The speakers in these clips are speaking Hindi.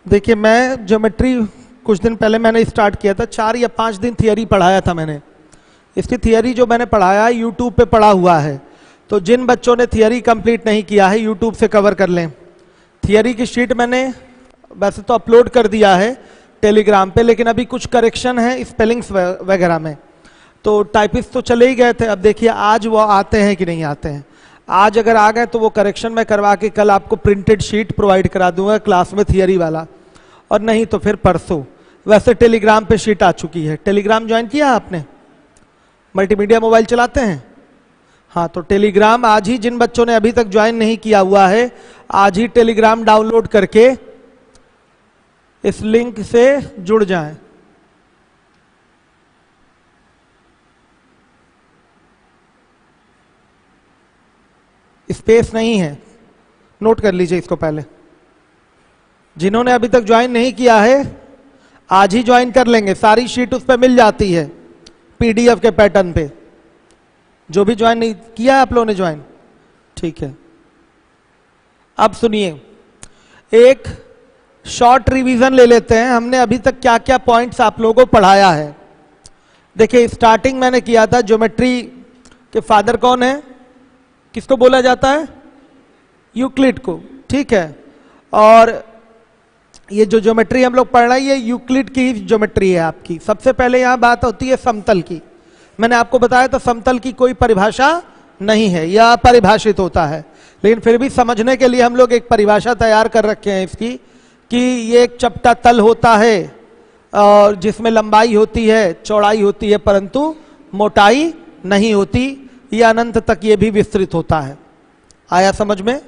देखिए, मैं ज्योमेट्री कुछ दिन पहले मैंने स्टार्ट किया था, 4 या 5 दिन थियरी पढ़ाया था मैंने। इसकी थियरी जो मैंने पढ़ाया यूट्यूब पे पढ़ा हुआ है, तो जिन बच्चों ने थियरी कंप्लीट नहीं किया है यूट्यूब से कवर कर लें। थियरी की शीट मैंने वैसे तो अपलोड कर दिया है टेलीग्राम पे, लेकिन अभी कुछ करेक्शन है स्पेलिंग्स वगैरह में, तो टाइपिस्ट तो चले ही गए थे। अब देखिए आज वो आते हैं कि नहीं आते हैं। आज अगर आ गए तो वो करेक्शन मैं करवा के कल आपको प्रिंटेड शीट प्रोवाइड करा दूंगा क्लास में थियरी वाला, और नहीं तो फिर परसों। वैसे टेलीग्राम पे शीट आ चुकी है। टेलीग्राम ज्वाइन किया आपने? मल्टीमीडिया मोबाइल चलाते हैं? हाँ, तो टेलीग्राम आज ही, जिन बच्चों ने अभी तक ज्वाइन नहीं किया हुआ है, आज ही टेलीग्राम डाउनलोड करके इस लिंक से जुड़ जाएं। स्पेस नहीं है, नोट कर लीजिए इसको पहले। जिन्होंने अभी तक ज्वाइन नहीं किया है आज ही ज्वाइन कर लेंगे, सारी शीट उस पर मिल जाती है पीडीएफ के पैटर्न पे। जो भी ज्वाइन नहीं किया आप लोगों ने ज्वाइन, ठीक है। अब सुनिए, एक शॉर्ट रिवीजन ले लेते हैं, हमने अभी तक क्या क्या पॉइंट्स आप लोगों को पढ़ाया है। देखिए, स्टार्टिंग मैंने किया था, ज्योमेट्री के फादर कौन है, किसको बोला जाता है? यूक्लिड को, ठीक है। और ये जो ज्योमेट्री हम लोग पढ़ रहे हैं ये यूक्लिड की ज्योमेट्री है आपकी। सबसे पहले यहां बात होती है समतल की। मैंने आपको बताया था समतल की कोई परिभाषा नहीं है, यह अपरिभाषित होता है, लेकिन फिर भी समझने के लिए हम लोग एक परिभाषा तैयार कर रखे हैं इसकी, कि ये एक चपटा तल होता है और जिसमें लंबाई होती है, चौड़ाई होती है, परंतु मोटाई नहीं होती। ये अनंत तक ये भी विस्तृत होता है। आया समझ में?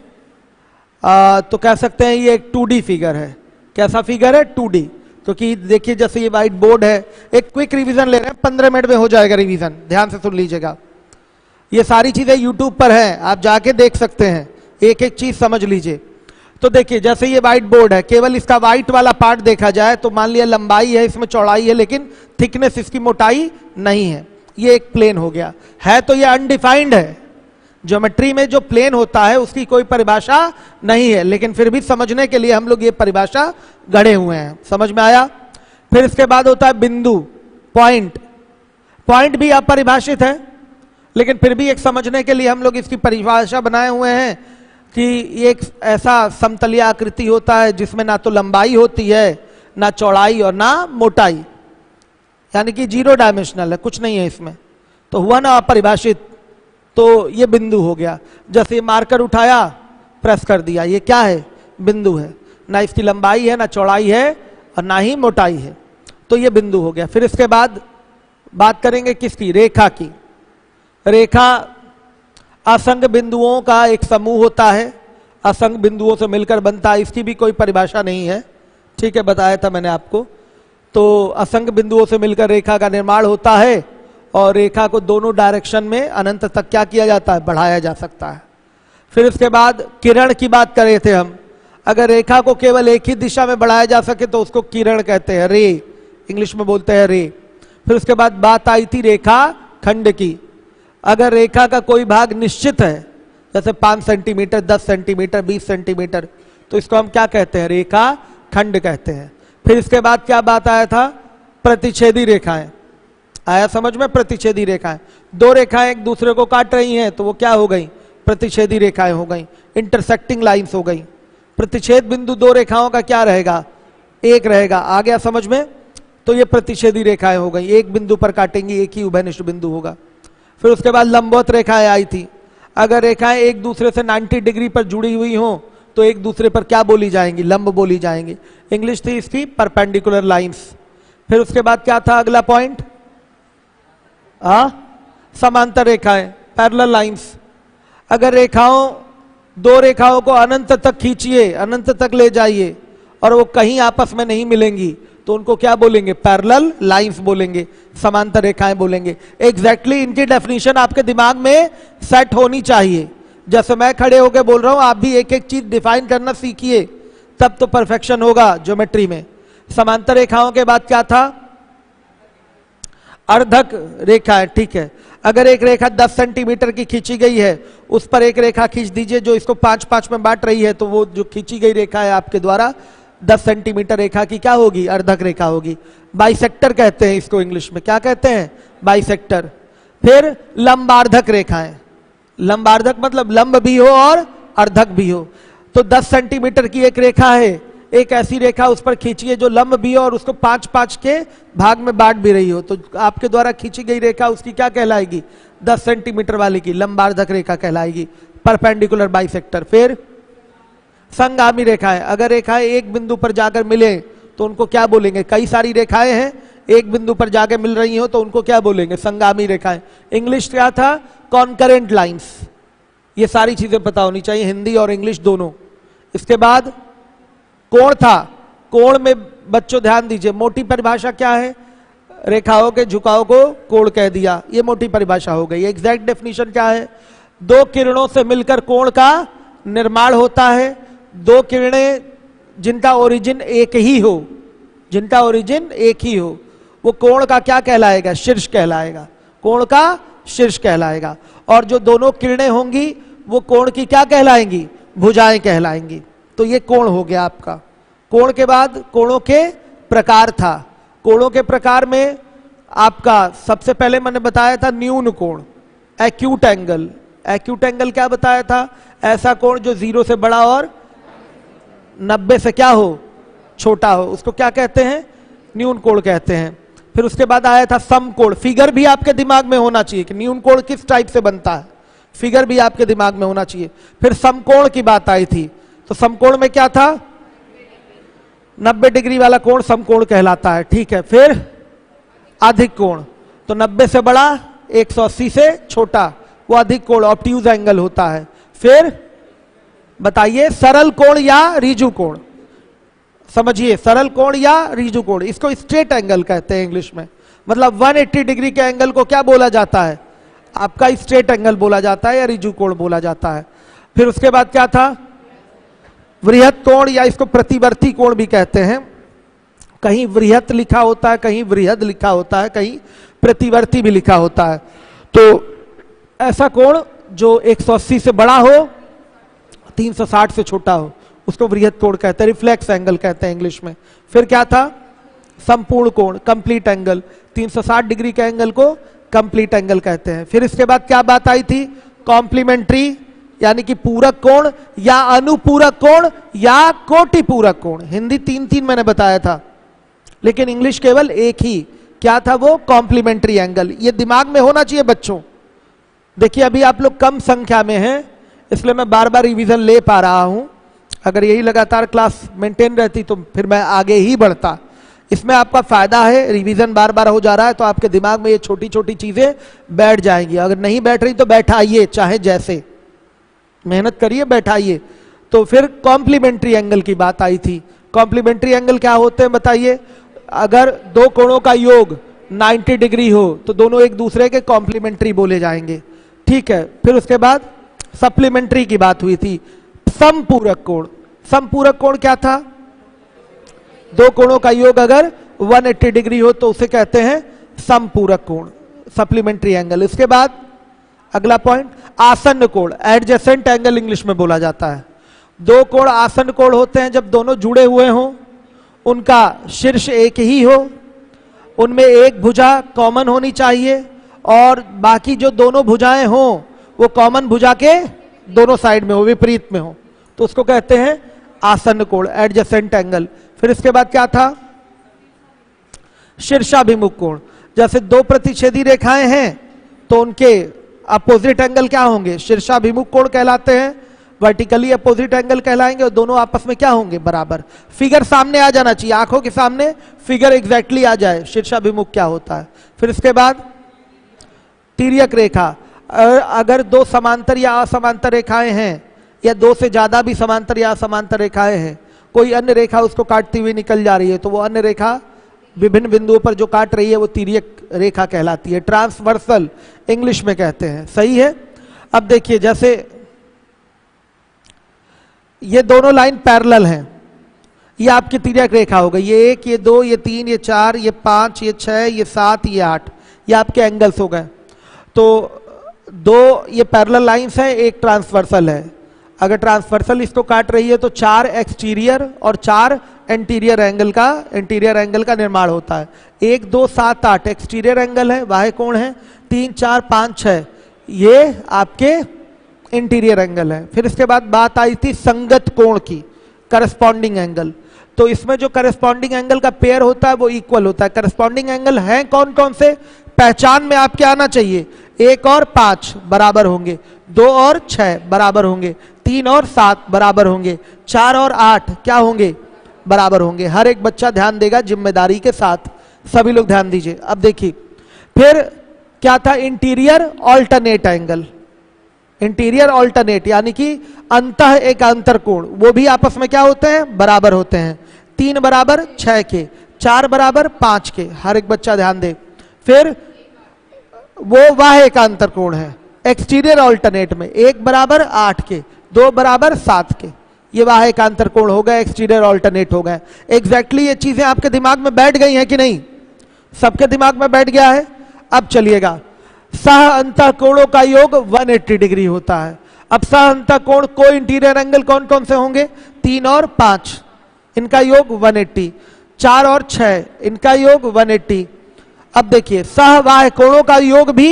तो कह सकते हैं ये एक 2D फिगर है। कैसा फिगर है? 2D। क्योंकि देखिए, जैसे ये व्हाइट बोर्ड है, एक क्विक रिवीजन ले रहे हैं, 15 मिनट में हो जाएगा रिवीजन, ध्यान से सुन लीजिएगा। ये सारी चीजें यूट्यूब पर है, आप जाके देख सकते हैं, एक एक चीज समझ लीजिए। तो देखिए, जैसे ये व्हाइट बोर्ड है, केवल इसका व्हाइट वाला पार्ट देखा जाए तो मान लिया लंबाई है, इसमें चौड़ाई है, लेकिन थिकनेस इसकी मोटाई नहीं है। ये एक प्लेन हो गया है, तो ये अनडिफाइंड है। ज्योमेट्री में जो प्लेन होता है उसकी कोई परिभाषा नहीं है, लेकिन फिर भी समझने के लिए हम लोग ये परिभाषा गढ़े हुए हैं। समझ में आया? फिर इसके बाद होता है बिंदु, पॉइंट। पॉइंट भी अपरिभाषित है, लेकिन फिर भी एक समझने के लिए हम लोग इसकी परिभाषा बनाए हुए हैं कि एक ऐसा समतलीय आकृति होता है जिसमें ना तो लंबाई होती है, ना चौड़ाई और ना मोटाई, यानी कि 0 डायमेंशनल है, कुछ नहीं है इसमें, तो हुआ ना अपरिभाषित। तो ये बिंदु हो गया। जैसे ये मार्कर उठाया, प्रेस कर दिया, ये क्या है? बिंदु है। ना इसकी लंबाई है, ना चौड़ाई है, और ना ही मोटाई है, तो ये बिंदु हो गया। फिर इसके बाद बात करेंगे किसकी? रेखा की। रेखा असंख्य बिंदुओं का एक समूह होता है, असंख्य बिंदुओं से मिलकर बनता है। इसकी भी कोई परिभाषा नहीं है, ठीक है, बताया था मैंने आपको। तो असंख्य बिंदुओं से मिलकर रेखा का निर्माण होता है, और रेखा को दोनों डायरेक्शन में अनंत तक क्या किया जाता है? बढ़ाया जा सकता है। फिर इसके बाद किरण की बात कर रहे थे हम। अगर रेखा को केवल एक ही दिशा में बढ़ाया जा सके तो उसको किरण कहते हैं, रे, इंग्लिश में बोलते हैं रे। फिर उसके बाद बात आई थी रेखा खंड की। अगर रेखा का कोई भाग निश्चित है, जैसे 5 सेंटीमीटर, 10 सेंटीमीटर, 20 सेंटीमीटर, तो इसको हम क्या कहते हैं? रेखा खंड कहते हैं। फिर इसके बाद क्या बात आया था? प्रतिच्छेदी रेखाएं। आया समझ में? प्रतिच्छेदी रेखाएं, 2 रेखाएं एक दूसरे को काट रही हैं तो वो क्या हो गई? प्रतिच्छेदी रेखाएं हो गई, इंटरसेक्टिंग लाइंस हो गई। प्रतिच्छेद बिंदु 2 रेखाओं का क्या रहेगा? एक रहेगा। आ गया समझ में? तो ये प्रतिच्छेदी रेखाएं हो गई, एक बिंदु पर काटेंगी, एक ही उभयनिष्ठ बिंदु होगा। फिर उसके बाद लंबवत रेखाएं आई थी। अगर रेखाएं एक दूसरे से 90 डिग्री पर जुड़ी हुई हों तो एक दूसरे पर क्या बोली जाएंगी? लंब बोली जाएंगी। इंग्लिश थी इसकी परपेंडिकुलर लाइंस। फिर उसके बाद क्या था अगला पॉइंट? समांतर रेखाएं, पैरेलल लाइंस। अगर रेखाओं, 2 रेखाओं को अनंत तक खींचिए, अनंत तक ले जाइए, और वो कहीं आपस में नहीं मिलेंगी तो उनको क्या बोलेंगे? पैरेलल लाइंस बोलेंगे, समांतर रेखाएं बोलेंगे। एग्जैक्टली इनकी डेफिनेशन आपके दिमाग में सेट होनी चाहिए। जैसे मैं खड़े होकर बोल रहा हूं, आप भी एक एक चीज डिफाइन करना सीखिए, तब तो परफेक्शन होगा ज्योमेट्री में। समांतर रेखाओं के बाद क्या था? अर्धक रेखा है, ठीक है। अगर एक रेखा 10 सेंटीमीटर की खींची गई है, उस पर एक रेखा खींच दीजिए जो इसको 5-5 में बांट रही है, तो वो जो खींची गई रेखा है आपके द्वारा 10 सेंटीमीटर रेखा की क्या होगी, अर्धक रेखा होगी। बाइसेक्टर कहते हैं इसको इंग्लिश में, क्या कहते हैं, बाइसेक्टर। फिर लंबार्धक रेखाएं, लंबार्धक मतलब लंब भी हो और अर्धक भी हो। तो 10 सेंटीमीटर की एक रेखा है, एक ऐसी रेखा उस पर खींचिए जो लंब भी हो और उसको 5-5 के भाग में बांट भी रही हो, तो आपके द्वारा खींची गई रेखा उसकी क्या कहलाएगी, 10 सेंटीमीटर वाली की लंबार्धक रेखा कहलाएगी, परपेंडिकुलर बाइसेक्टर। फिर संगामी रेखाएं, अगर रेखाएं एक बिंदु पर जाकर मिले तो उनको क्या बोलेंगे, कई सारी रेखाएं हैं एक बिंदु पर जाकर मिल रही हो तो उनको क्या बोलेंगे, संगामी रेखाएं। इंग्लिश क्या था, कॉन्करेंट लाइंस। ये सारी चीजें पता होनी चाहिए, हिंदी और इंग्लिश दोनों। इसके बाद कोण था, कोण में बच्चों ध्यान दीजिए, मोटी परिभाषा क्या है, रेखाओं के झुकाव को कोण कह दिया, ये मोटी परिभाषा हो गई। एग्जैक्ट डेफिनेशन क्या है, दो किरणों से मिलकर कोण का निर्माण होता है। दो किरणें जिनका ओरिजिन एक ही हो, जिनका ओरिजिन एक ही हो, वो कोण का क्या कहलाएगा, शीर्ष कहलाएगा, कोण का शीर्ष कहलाएगा। और जो दोनों किरणें होंगी वो कोण की क्या कहलाएंगी, भुजाएं कहलाएंगी। तो ये कोण हो गया आपका। कोण के बाद कोणों के प्रकार था, कोणों के प्रकार में आपका सबसे पहले मैंने बताया था न्यून कोण, एक्यूट एंगल। एक्यूट एंगल क्या बताया था, ऐसा कोण जो 0 से बड़ा और 90 से क्या हो, छोटा हो, उसको क्या कहते हैं, न्यून कोण कहते हैं। फिर उसके बाद आया था समकोण। फिगर भी आपके दिमाग में होना चाहिए कि न्यून कोण किस टाइप से बनता है, फिगर भी आपके दिमाग में होना चाहिए। फिर समकोण की बात आई थी, तो समकोण में क्या था, 90 डिग्री वाला कोण समकोण कहलाता है, ठीक है। फिर अधिक कोण, तो 90 से बड़ा 180 से छोटा, वो अधिक कोण ऑब्ट्यूज एंगल होता है। फिर बताइए सरल कोण या रीजु कोण, समझिए सरल कोण या रीजु कोण, इसको स्ट्रेट एंगल कहते हैं इंग्लिश में। मतलब 180 डिग्री के एंगल को क्या बोला जाता है, आपका स्ट्रेट एंगल बोला जाता है या रीजु कोण बोला जाता है। फिर उसके बाद क्या था, वृहत कोण या इसको प्रतिवर्ती कोण भी कहते हैं। कहीं वृहत लिखा होता है, कहीं वृहद लिखा होता है, कहीं प्रतिवर्ती भी लिखा होता है। तो ऐसा कोण जो 180 से बड़ा हो, 360 से छोटा हो, उसको वृहत कोण कहते हैं, रिफ्लेक्स एंगल कहते हैं इंग्लिश में। फिर क्या था, संपूर्ण कोण, कंप्लीट एंगल, 360 डिग्री के एंगल को कंप्लीट एंगल कहते हैं। फिर इसके बाद क्या बात आई थी, कॉम्प्लीमेंट्री यानी कि पूरक कोण या अनुपूरक कोण या कोटि पूरक कोण। हिंदी 3 मैंने बताया था, लेकिन इंग्लिश केवल एक ही, क्या था वो, कॉम्प्लीमेंट्री एंगल। ये दिमाग में होना चाहिए बच्चों। देखिए अभी आप लोग कम संख्या में हैं, इसलिए मैं बार बार रिवीजन ले पा रहा हूं। अगर यही लगातार क्लास मेंटेन रहती तो फिर मैं आगे ही बढ़ता। इसमें आपका फायदा है, रिवीजन बार बार हो जा रहा है तो आपके दिमाग में ये छोटी छोटी चीजें बैठ जाएंगी। अगर नहीं बैठ रही तो बैठाइए, चाहे जैसे मेहनत करिए, बैठाइए। तो फिर कॉम्प्लीमेंट्री एंगल की बात आई थी। कॉम्प्लीमेंट्री एंगल क्या होते हैं बताइए, अगर दो कोणों का योग 90 डिग्री हो तो दोनों एक दूसरे के कॉम्प्लीमेंट्री बोले जाएंगे, ठीक है। फिर उसके बाद सप्लीमेंट्री की बात हुई थी। समपूरक कोण, समपूरक कोण क्या था, दो कोणों का योग अगर 180 डिग्री हो तो उसे कहते हैं समपूरक कोण, सप्लीमेंट्री एंगल। इसके बाद अगला पॉइंट आसन्न कोण, एडजेसेंट एंगल इंग्लिश में बोला जाता है। दो कोण आसन्न कोण होते हैं जब दोनों जुड़े हुए हों, उनका शीर्ष एक ही हो, उनमें एक भुजा कॉमन होनी चाहिए और बाकी जो दोनों भुजाएं हों वो कॉमन भुजा के दोनों साइड में हो, विपरीत में हो, तो उसको कहते हैं आसन्न कोण, एडजेसेंट एंगल। फिर इसके बाद क्या था, शीर्षाभिमुख कोण। जैसे दो प्रतिच्छेदी रेखाएं हैं तो उनके अपोजिट एंगल क्या होंगे, शीर्षाभिमुख कोण कहलाते हैं, वर्टिकली अपोजिट एंगल कहलाएंगे और दोनों आपस में क्या होंगे, बराबर। फिगर सामने आ जाना चाहिए, आंखों के सामने फिगर एग्जैक्टली आ जाए, शीर्षाभिमुख क्या होता है। फिर इसके बाद तिर्यक रेखा, अगर दो समांतर या असमांतर रेखाएं हैं या दो से ज्यादा भी समांतर या असमांतर रेखाएं हैं, कोई अन्य रेखा उसको काटती हुई निकल जा रही है तो वो अन्य रेखा विभिन्न बिंदुओं पर जो काट रही है वो तिर्यक रेखा कहलाती है, ट्रांसवर्सल इंग्लिश में कहते हैं, सही है। अब देखिए जैसे ये दोनों लाइन पैरेलल हैं, ये आपकी तिर्यक रेखा हो गई, ये 1, ये 2, ये 3, ये 4, ये 5, ये 6, ये 7, ये 8, ये आपके एंगल्स हो गए। तो दो ये पैरेलल लाइंस हैं, एक ट्रांसवर्सल है। अगर ट्रांसवर्सल इसको काट रही है तो 4 एक्सटीरियर और 4 इंटीरियर एंगल का निर्माण होता है। 1 2 7 8 एक्सटीरियर एंगल है, बाह्य कोण है। 3 4 5 6 ये आपके इंटीरियर एंगल है। फिर इसके बाद बात आई थी संगत कोण की, करस्पॉन्डिंग एंगल। तो इसमें जो करस्पॉन्डिंग एंगल का पेयर होता है वो इक्वल होता है। करस्पॉन्डिंग एंगल हैं कौन कौन से, पहचान में आपके आना चाहिए। 1 और 5 बराबर होंगे, 2 और 6 बराबर होंगे, 3 और 7 बराबर होंगे, 4 और 8 क्या होंगे, बराबर होंगे। हर एक बच्चा ध्यान देगा जिम्मेदारी के साथ, सभी लोग ध्यान दीजिए। अब देखिए फिर क्या था, interior alternate angle. Interior alternate यानी कि अंतः एकांतर कोण, वो भी आपस में क्या होते हैं, बराबर होते हैं। 3 बराबर 6 के, 4 बराबर 5 के, हर एक बच्चा ध्यान दे। फिर वो बाह्य एकांतर कोण है। एक्सटीरियर ऑल्टरनेट में 1 बराबर 8 के, 2 बराबर 7 के, ये बाह्य एकांतर कोण हो गए, एक्सटीरियर ऑल्टरनेट हो गए। एग्जैक्टली ये चीजें आपके दिमाग में बैठ गई हैं कि नहीं, सबके दिमाग में बैठ गया है। अब चलिएगा, सह अंतः कोणों का योग 180 डिग्री होता है। अब सह अंतः कोण को इंटीरियर एंगल कौन कौन से होंगे, 3 और 5 इनका योग 180, 4 और 6 इनका योग 180। अब देखिए सह बाह्य कोणों का योग भी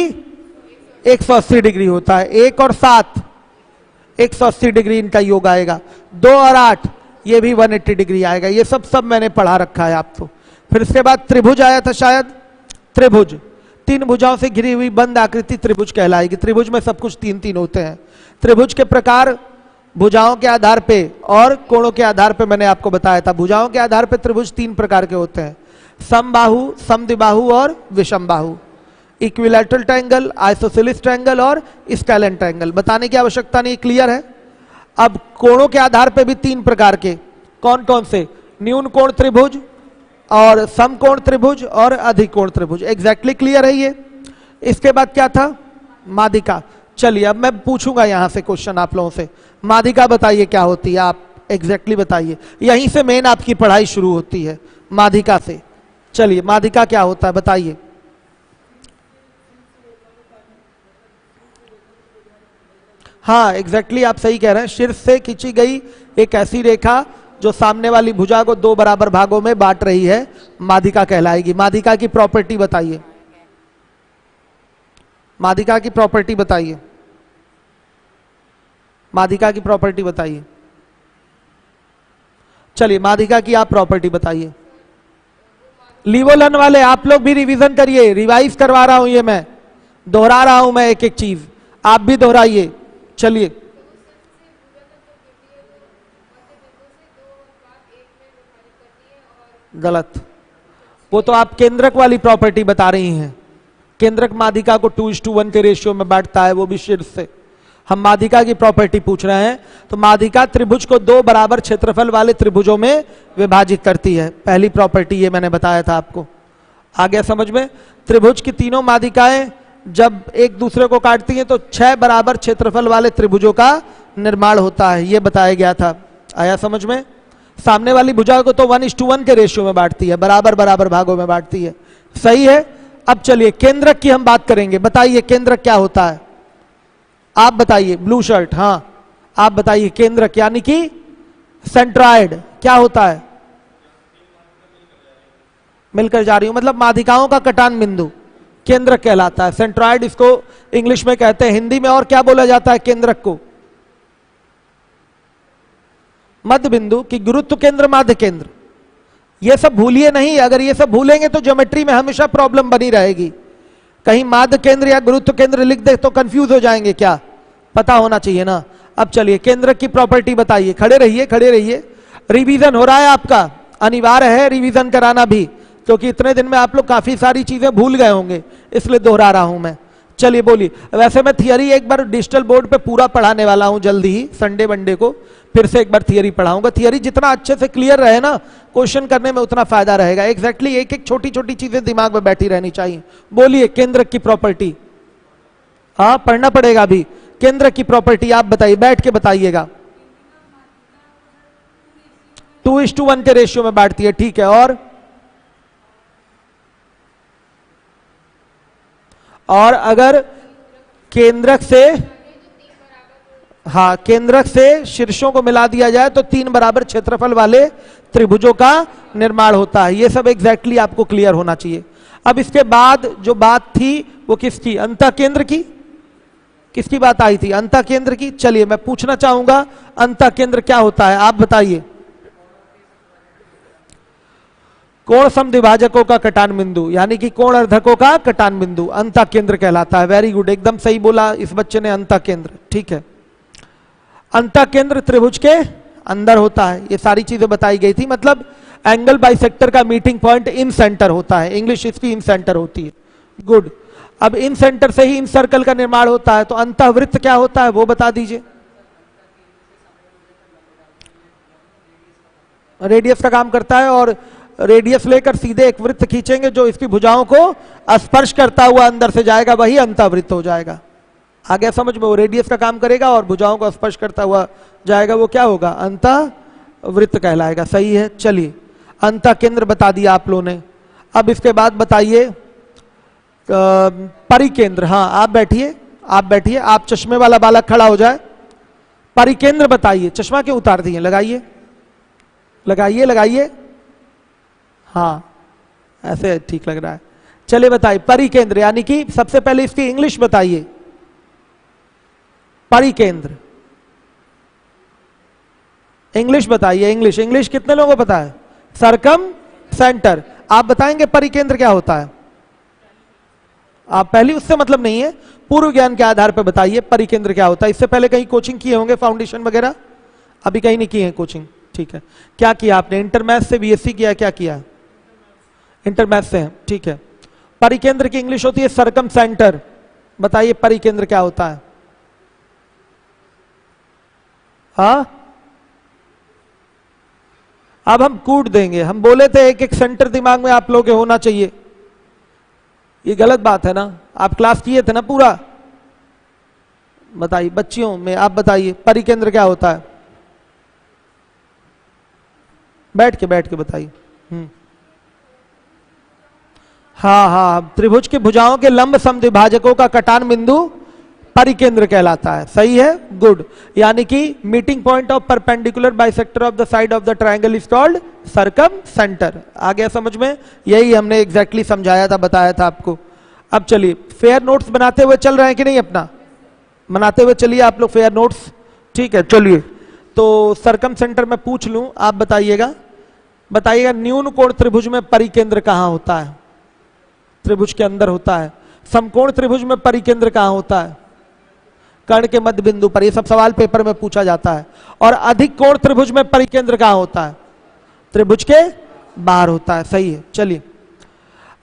180 डिग्री होता है। 1 और 7 180 डिग्री इनका योग आएगा। 2 और 8 ये भी 180 डिग्री आएगा। ये सब मैंने पढ़ा रखा है आपको। फिर इसके बाद त्रिभुज आया था शायद, त्रिभुज 3 भुजाओं से घिरी हुई बंद आकृति त्रिभुज कहलाएगी। त्रिभुज में सब कुछ 3-3 होते हैं। त्रिभुज के प्रकार भुजाओं के आधार पे और कोणों के आधार पे मैंने आपको बताया था। भुजाओं के आधार पे त्रिभुज 3 प्रकार के होते हैं, समबाहु, समद्विबाहु और विषमबाहु। इक्विलैटरल ट्रायंगल, आइसोसेलिस ट्रायंगल और स्केलेन ट्रायंगल। बताने की आवश्यकता नहीं, क्लियर है। अब कोणों के आधार पे भी 3 प्रकार के, कौन कौन से, न्यून कोण त्रिभुज और समकोण त्रिभुज और अधिक कोण त्रिभुज। एग्जैक्टली क्लियर है ये। इसके बाद क्या था, माध्यिका। चलिए अब मैं पूछूंगा यहां से क्वेश्चन आप लोगों से, माध्यिका बताइए क्या होती है, आप एग्जैक्टली बताइए। यहीं से मेन आपकी पढ़ाई शुरू होती है, माध्यिका से। चलिए माध्यिका क्या होता है बताइए। हाँ एग्जैक्टली आप सही कह रहे हैं। शीर्ष से खींची गई एक ऐसी रेखा जो सामने वाली भुजा को 2 बराबर भागों में बांट रही है, माध्यिका कहलाएगी। माध्यिका की प्रॉपर्टी बताइए, माध्यिका की प्रॉपर्टी बताइए, माध्यिका की प्रॉपर्टी बताइए। चलिए माध्यिका की आप प्रॉपर्टी बताइए। लिवोलन वाले आप लोग भी रिवीजन करिए, रिवाइज करवा रहा हूं, ये मैं दोहरा रहा हूं, मैं एक एक चीज, आप भी दोहराइए। चलिए गलत, वो तो आप केंद्रक वाली प्रॉपर्टी बता रही हैं। केंद्रक माध्यिका को 2:1 के रेशियो में बांटता है, वो भी शीर्ष से। हम माध्यिका की प्रॉपर्टी पूछ रहे हैं। तो माध्यिका त्रिभुज को 2 बराबर क्षेत्रफल वाले त्रिभुजों में विभाजित करती है। पहली प्रॉपर्टी ये मैंने बताया था आपको, आ गया समझ में। त्रिभुज की तीनों माध्यिकाएं जब एक दूसरे को काटती हैं तो 6 बराबर क्षेत्रफल वाले त्रिभुजों का निर्माण होता है, ये बताया गया था। आया समझ में। सामने वाली भुजा को तो 1:1 के रेशियो में बांटती है, बराबर बराबर भागों में बांटती है, सही है। अब चलिए केंद्रक की हम बात करेंगे। बताइए केंद्रक क्या होता है, आप बताइए। ब्लू शर्ट, हाँ आप बताइए केंद्रक यानी कि सेंट्रॉइड क्या होता है, मिलकर जा रही हूं, मतलब माध्यिकाओं का कटान बिंदु केंद्रक कहलाता है। सेंट्रॉइड इसको इंग्लिश में कहते हैं, हिंदी में और क्या बोला जाता है केंद्रक को, मध्य बिंदु की गुरुत्व केंद्र, माध्य केंद्र। ये सब भूलिए नहीं, अगर ये सब भूलेंगे तो ज्योमेट्री में हमेशा प्रॉब्लम बनी रहेगी। कहीं माध्य केंद्र या गुरुत्व केंद्र लिख दे तो कंफ्यूज हो जाएंगे, क्या पता होना चाहिए ना। अब चलिए केंद्रक की प्रॉपर्टी बताइए। खड़े रहिए खड़े रहिए, रिवीजन हो रहा है आपका, अनिवार्य है रिवीजन कराना भी, क्योंकि इतने दिन में आप लोग काफी सारी चीजें भूल गए होंगे, इसलिए दोहरा रहा हूं मैं। चलिए बोलिए। वैसे मैं थियरी एक बार डिजिटल बोर्ड पे पूरा पढ़ाने वाला हूं जल्दी ही, संडे मंडे को फिर से एक बार थियरी पढ़ाऊंगा। थियरी जितना अच्छे से क्लियर रहे ना, क्वेश्चन करने में उतना फायदा रहेगा। एग्जैक्टली एक एक छोटी छोटी चीजें दिमाग में बैठी रहनी चाहिए। बोलिए केंद्रक की प्रॉपर्टी, हाँ पढ़ना पड़ेगा अभी। केंद्रक की प्रॉपर्टी आप बताइए, बैठ के बताइएगा। 2:1 के रेशियो में बांटती है, ठीक है। और अगर केंद्रक से, हाँ, केंद्रक से शीर्षों को मिला दिया जाए तो 3 बराबर क्षेत्रफल वाले त्रिभुजों का निर्माण होता है। ये सब एग्जैक्टली आपको क्लियर होना चाहिए। अब इसके बाद जो बात थी वो किसकी? अंतः केंद्र की। किसकी बात आई थी? अंतः केंद्र की। चलिए मैं पूछना चाहूंगा अंतः केंद्र क्या होता है, आप बताइए। कोण समद्विभाजकों का कटान बिंदु, यानी कि कोण अर्धकों का कटान बिंदु अंतः केंद्र कहलाता है। वेरी गुड, एकदम सही बोला इस बच्चे ने, अंतः केंद्र। ठीक है, अंतः केंद्र त्रिभुज के अंदर होता है। ये सारी चीजें बताई गई थी, मतलब एंगल बाइसेक्टर का मीटिंग पॉइंट इन सेंटर होता है। इंग्लिश इसकी इन सेंटर होती है। गुड। अब इन सेंटर से ही इन सर्कल का निर्माण होता है, तो अंतःवृत्त क्या होता है वो बता दीजिए। रेडियस का काम करता है, और रेडियस लेकर सीधे एक वृत्त खींचेंगे जो इसकी भुजाओं को स्पर्श करता हुआ अंदर से जाएगा, वही अंतःवृत्त हो जाएगा। आगे समझ में, वो रेडियस का काम करेगा और भुजाओं को स्पर्श करता हुआ जाएगा, वो क्या होगा? अंतःवृत्त कहलाएगा। सही है। चलिए, अंतः केंद्र बता दिया आप लोगों ने। अब इसके बाद बताइए परिकेंद्र। हाँ, आप बैठिए, आप बैठिए, आप चश्मे वाला बालक खड़ा हो जाए। परिकेंद्र बताइए। चश्मा क्यों उतार दिए? लगाइए, लगाइए, लगाइए। हाँ, ऐसे ठीक लग रहा है। चलिए बताइए परिकेंद्र, यानी कि सबसे पहले इसकी इंग्लिश बताइए। परिकेंद्र इंग्लिश बताइए। इंग्लिश, इंग्लिश कितने लोगों को पता है? सरकम सेंटर। आप बताएंगे परिकेंद्र क्या होता है? आप पहली, उससे मतलब नहीं है, पूर्व ज्ञान के आधार पर बताइए परिकेंद्र क्या होता है। इससे पहले कहीं कोचिंग किए होंगे, फाउंडेशन वगैरह? अभी कहीं नहीं किए हैं कोचिंग। ठीक है, क्या किया आपने? इंटरमैथ से बीएससी किया? क्या किया? इंटरमैथ से है। ठीक है, परिकेंद्र की इंग्लिश होती है सरकम सेंटर। बताइए परिकेंद्र क्या होता है? हाँ, अब हम कूट देंगे। हम बोले थे एक एक सेंटर दिमाग में आप लोगों के होना चाहिए। ये गलत बात है ना? आप क्लास किए थे ना पूरा? बताइए बच्चियों में, आप बताइए परिकेंद्र क्या होता है? बैठ के बताइए। हाँ हाँ, त्रिभुज की भुजाओं के लंब समद्विभाजकों का कटान बिंदु परिकेंद्र कहलाता है। सही है, गुड। यानी कि meeting point of perpendicular bisector of the side of the triangle is called circumcentre. आ गया समझ में? यही हमने एग्जैक्टली समझाया था, बताया था आपको। अब चलिए, फेयर नोट्स बनाते हुए चल रहे हैं कि नहीं? अपना बनाते हुए चलिए आप लोग फेयर नोट्स। ठीक है, चलिए। तो सर्कम सेंटर में पूछ लूं, आप बताइएगा। बताइएगा न्यून कोण त्रिभुज में परिकेंद्र कहां होता है? त्रिभुज के अंदर होता है। समकोण त्रिभुज में परिकेंद्र कहां होता है? कर्ण के मध्य बिंदु पर। ये सब सवाल पेपर में पूछा जाता है। और अधिक कोण त्रिभुज में परिकेंद्र कहां होता है? त्रिभुज के बाहर होता है। सही है। चलिए,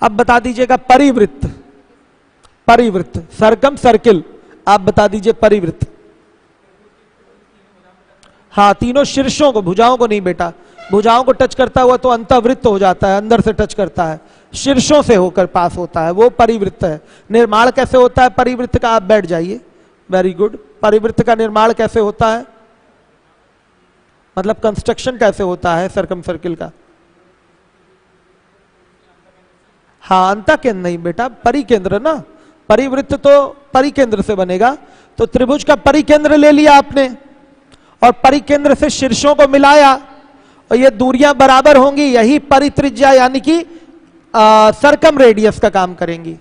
अब बता दीजिएगा परिवृत्त। परिवृत्त, सर्कम सर्किल, आप बता दीजिए परिवृत्त। हाँ, तीनों शीर्षों को, भुजाओं को नहीं बेटा। भुजाओं को टच करता हुआ तो अंतःवृत्त हो जाता है, अंदर से टच करता है। शीर्षों से होकर पास होता है, वो परिवृत्त है। निर्माण कैसे होता है परिवृत्त का? आप बैठ जाइए। Very good. परिवृत्त का निर्माण कैसे होता है? मतलब कंस्ट्रक्शन कैसे होता है सर्कम सर्किल का? हाँ, अंतः केंद्र नहीं बेटा, परिकेंद्र ना। परिवृत्त तो परिकेंद्र से बनेगा। तो त्रिभुज का परिकेंद्र ले लिया आपने, और परिकेंद्र से शीर्षों को मिलाया, और ये दूरियां बराबर होंगी, यही परित्रिज्या यानी कि सर्कम रेडियस का काम करेंगी।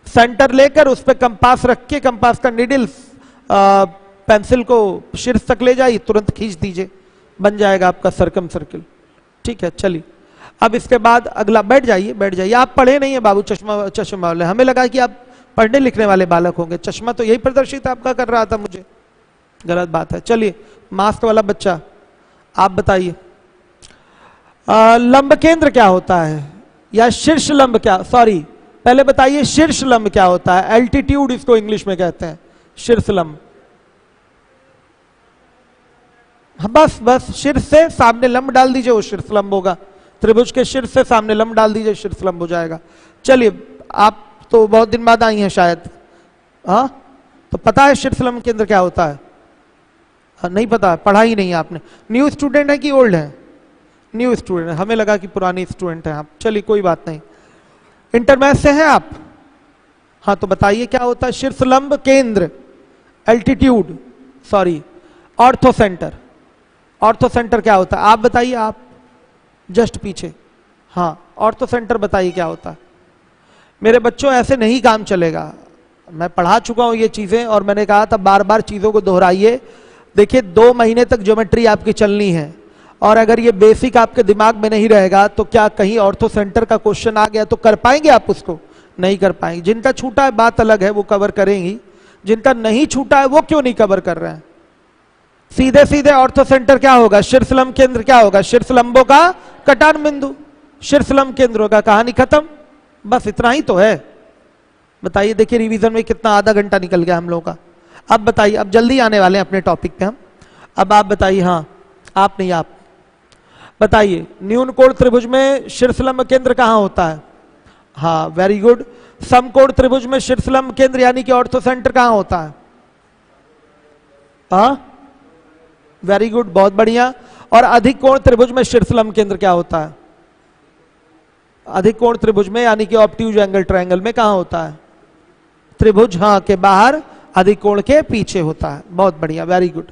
सेंटर लेकर उस पर कंपास रख के, कंपास का निडल पेंसिल को शीर्ष तक ले जाइए, तुरंत खींच दीजिए, बन जाएगा आपका सर्कम सर्किल। ठीक है, चलिए। अब इसके बाद अगला, बैठ जाइए, बैठ जाइए। आप पढ़े नहीं है बाबू, चश्मा चश्मा वाले। हमें लगा कि आप पढ़ने लिखने वाले बालक होंगे। चश्मा तो यही प्रदर्शित आपका कर रहा था मुझे। गलत बात है। चलिए, मास्क वाला बच्चा, आप बताइए लंब केंद्र क्या होता है, या शीर्ष लंब क्या? सॉरी, पहले बताइए शीर्ष लंब क्या होता है? एल्टीट्यूड इसको इंग्लिश में कहते हैं, शीर्ष लंब। हाँ, बस बस शीर्ष से सामने लंब डाल दीजिए, वो शीर्ष लंब होगा। त्रिभुज के शीर्ष से सामने लंब डाल दीजिए, शीर्ष लंब हो जाएगा। चलिए, आप तो बहुत दिन बाद आई हैं शायद, हाँ, तो पता है शीर्ष लंब केंद्र क्या होता है? हाँ, नहीं पता, पढ़ा ही नहीं आपने। न्यू स्टूडेंट है कि ओल्ड है? न्यू स्टूडेंट है, हमें लगा कि पुरानी स्टूडेंट है आप। चलिए, कोई बात नहीं। इंटरमैथ से हैं आप? हाँ, तो बताइए क्या होता है शीर्ष लंब केंद्र? Altitude, sorry, ortho centre. Ortho centre क्या होता है आप बताइए, आप जस्ट पीछे। हाँ, ऑर्थो सेंटर बताइए क्या होता है। मेरे बच्चों ऐसे नहीं काम चलेगा, मैं पढ़ा चुका हूं ये चीजें और मैंने कहा था बार बार चीजों को दोहराइए। देखिए 2 महीने तक ज्योमेट्री आपकी चलनी है और अगर ये बेसिक आपके दिमाग में नहीं रहेगा तो क्या कहीं ऑर्थो सेंटर का क्वेश्चन आ गया तो कर पाएंगे आप उसको? नहीं कर पाएंगे। जिनका छूटा है बात अलग है, वो कवर करेंगी, जिनका नहीं छूटा है वो क्यों नहीं कवर कर रहे हैं? सीधे सीधे ऑर्थो सेंटर क्या होगा? शीर्षलंब केंद्र क्या होगा? शीर्षलंबों का कटान बिंदु, शीर्षलंब केंद्रों का कहानी खत्म। बस इतना ही तो है। बताइए, देखिए रिवीजन में कितना आधा घंटा निकल गया हम लोगों का। अब बताइए, अब जल्दी आने वाले हैं अपने टॉपिक पे हम। अब आप बताइए, हाँ आप नहीं, आप बताइए, न्यूनकोण त्रिभुज में शीर्षलंब केंद्र कहां होता है? हाँ वेरी गुड। समकोण त्रिभुज में शीर्षलंब केंद्र यानी कि ऑर्थो सेंटर कहां होता है? हाँ वेरी गुड, बहुत बढ़िया। और अधिक कोण त्रिभुज में शीर्षलंब केंद्र क्या होता है? अधिक कोण त्रिभुज में यानी कि ऑब्ट्यूज एंगल ट्रायंगल में कहां होता है? त्रिभुज हाँ के बाहर, अधिक कोण के पीछे होता है। बहुत बढ़िया, वेरी गुड।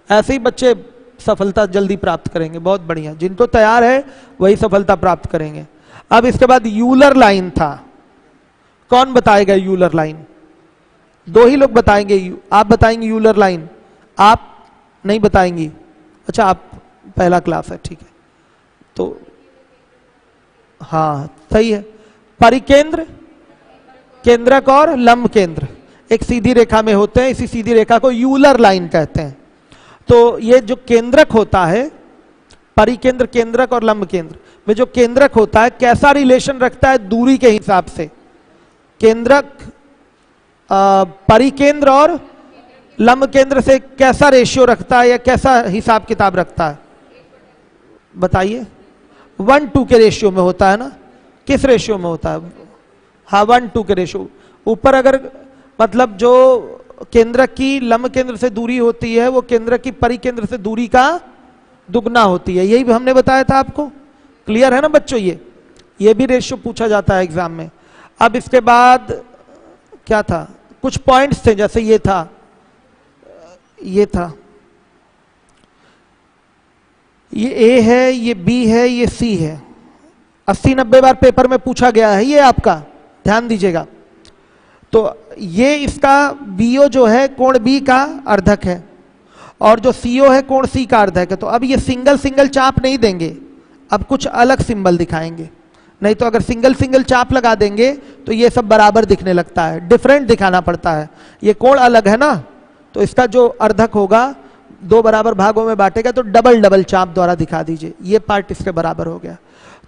ऐसे ही बच्चे सफलता जल्दी प्राप्त करेंगे। बहुत बढ़िया, जिनको तैयार है वही सफलता प्राप्त करेंगे। अब इसके बाद यूलर लाइन था, कौन बताएगा यूलर लाइन? 2 ही लोग बताएंगे। आप बताएंगे यूलर लाइन, आप नहीं बताएंगी? अच्छा, आप पहला क्लास है, ठीक है। तो हाँ सही है। परिकेंद्र, केंद्रक और लंब केंद्र एक सीधी रेखा में होते हैं, इसी सीधी रेखा को यूलर लाइन कहते हैं। तो ये जो केंद्रक होता है, परिकेंद्र, केंद्रक और लंब केंद्र में जो केंद्रक होता है कैसा रिलेशन रखता है दूरी के हिसाब से? केंद्रक परिकेंद्र और लंब केंद्र से कैसा रेशियो रखता है या कैसा हिसाब किताब रखता है? बताइए। 1:2 के रेशियो में होता है ना? किस रेशियो में होता है? हाँ 1:2 के रेशियो। ऊपर अगर मतलब जो केंद्रक की लंब केंद्र से दूरी होती है वो केंद्रक की परिकेंद्र से दूरी का दुगना होती है। यही हमने बताया था आपको। क्लियर है ना बच्चों? ये भी रेशियो पूछा जाता है एग्जाम में। अब इसके बाद क्या था? कुछ पॉइंट्स थे, जैसे ये था, ये था, ये ए है, ये बी है, ये सी है। 80-90 बार पेपर में पूछा गया है ये आपका, ध्यान दीजिएगा। तो ये इसका बीओ जो है कोण बी का अर्धक है और जो सीओ है कोण सी का अर्धक है। तो अब ये सिंगल सिंगल चाप नहीं देंगे, अब कुछ अलग सिंबल दिखाएंगे। नहीं तो अगर सिंगल सिंगल चाप लगा देंगे तो ये सब बराबर दिखने लगता है, डिफरेंट दिखाना पड़ता है। ये कोण अलग है ना, तो इसका जो अर्धक होगा 2 बराबर भागों में बांटेगा तो डबल डबल चाप द्वारा दिखा दीजिए, ये पार्ट इसके बराबर हो गया।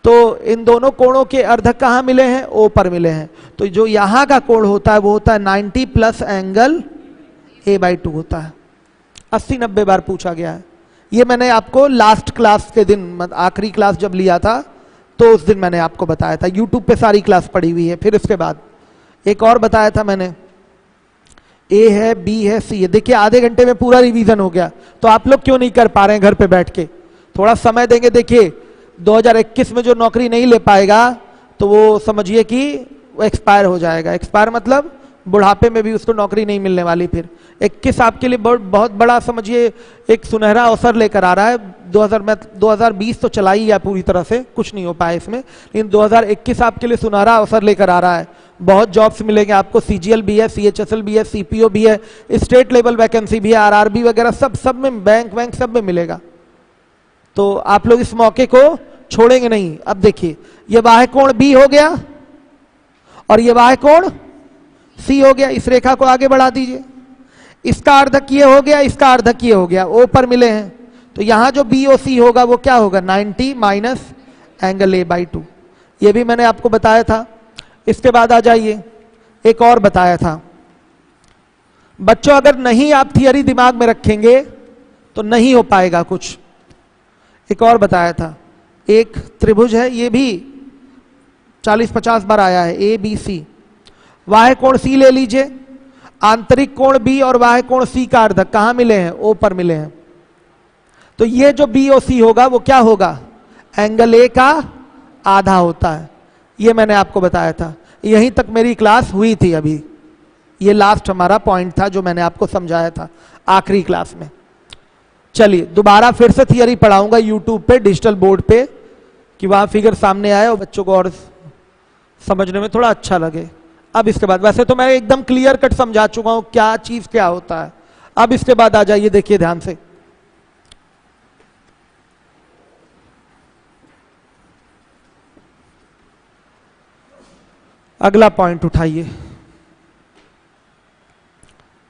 तो इन दोनों कोणों के अर्धक कहाँ मिले हैं? ओ पर मिले हैं। तो जो यहाँ का कोण होता है वो होता है 90 प्लस एंगल a/2 होता है। 80-90 बार पूछा गया है। ये मैंने आपको लास्ट क्लास के दिन, आखिरी क्लास जब लिया था तो उस दिन मैंने आपको बताया था। यूट्यूब पे सारी क्लास पड़ी हुई है। फिर उसके बाद एक और बताया था मैंने, ए है, बी है, सी है। देखिए आधे घंटे में पूरा रिवीजन हो गया। तो आप लोग क्यों नहीं कर पा रहे हैं घर पे बैठ के? थोड़ा समय देंगे। देखिए 2021 में जो नौकरी नहीं ले पाएगा तो वो समझिए कि वो एक्सपायर हो जाएगा। एक्सपायर मतलब बुढ़ापे में भी उसको नौकरी नहीं मिलने वाली। फिर 21 आपके लिए बहुत बड़ा समझिए एक सुनहरा अवसर लेकर आ रहा है। 2020 तो चला ही है पूरी तरह से, कुछ नहीं हो पाया इसमें, लेकिन 2021 आपके लिए सुनहरा अवसर लेकर आ रहा है। बहुत जॉब्स मिलेंगे आपको, सीजीएल भी है, सीएचएसएल भी है, सीपीओ भी है, स्टेट लेवल वैकेंसी भी है, आरआरबी वगैरह सब में, बैंक सब में मिलेगा। तो आप लोग इस मौके को छोड़ेंगे नहीं। अब देखिए ये बाह्य कोण बी हो गया और ये बाह्य कोण सी हो गया। इस रेखा को आगे बढ़ा दीजिए। इसका अर्धक ये हो गया, इसका अर्धक ये हो गया, ओ पर मिले हैं। तो यहां जो बी ओ सी होगा वो क्या होगा? 90 माइनस एंगल a/2। ये भी मैंने आपको बताया था। इसके बाद आ जाइए, एक और बताया था बच्चों, अगर नहीं आप थियरी दिमाग में रखेंगे तो नहीं हो पाएगा कुछ। एक और बताया था, एक त्रिभुज है, ये भी 40-50 बार आया है, ए बी सी। बाह्य कोण सी ले लीजिए, आंतरिक कोण बी और बाह्य कोण सी का अर्धक कहां मिले हैं? ओ पर मिले हैं। तो ये जो बी ओ सी होगा वो क्या होगा? एंगल ए का आधा होता है। ये मैंने आपको बताया था। यहीं तक मेरी क्लास हुई थी। अभी ये लास्ट हमारा पॉइंट था जो मैंने आपको समझाया था। आखिरी क्लास में। चलिए दोबारा फिर से थियरी पढ़ाऊंगा यूट्यूब पे, डिजिटल बोर्ड पे, कि वहां फिगर सामने आए और बच्चों को और समझने में थोड़ा अच्छा लगे। अब इसके बाद, वैसे तो मैं एकदम क्लियर कट समझा चुका हूं क्या चीज क्या होता है। अब इसके बाद आ जाइए, देखिए ध्यान से। अगला पॉइंट उठाइए।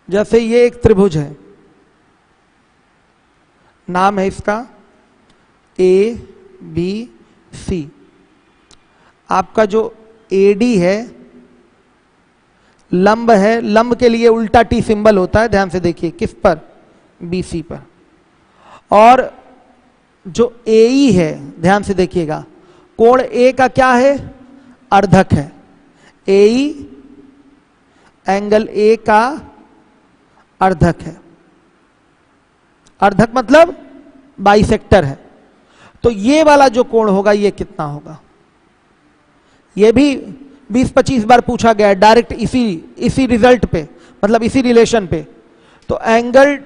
जैसे ये एक त्रिभुज है, नाम है इसका ABC। आपका जो AD है लंब है, लंब के लिए उल्टा T सिंबल होता है, ध्यान से देखिए, किस पर? BC पर। और जो AE है, ध्यान से देखिएगा, कोण A का क्या है? अर्धक है। AE एंगल A का अर्धक है। अर्धक मतलब बाइसेक्टर है। तो ये वाला जो कोण होगा ये कितना होगा? ये भी 20-25 बार पूछा गया है डायरेक्ट इसी रिजल्ट पे, मतलब इसी रिलेशन पे। तो एंगल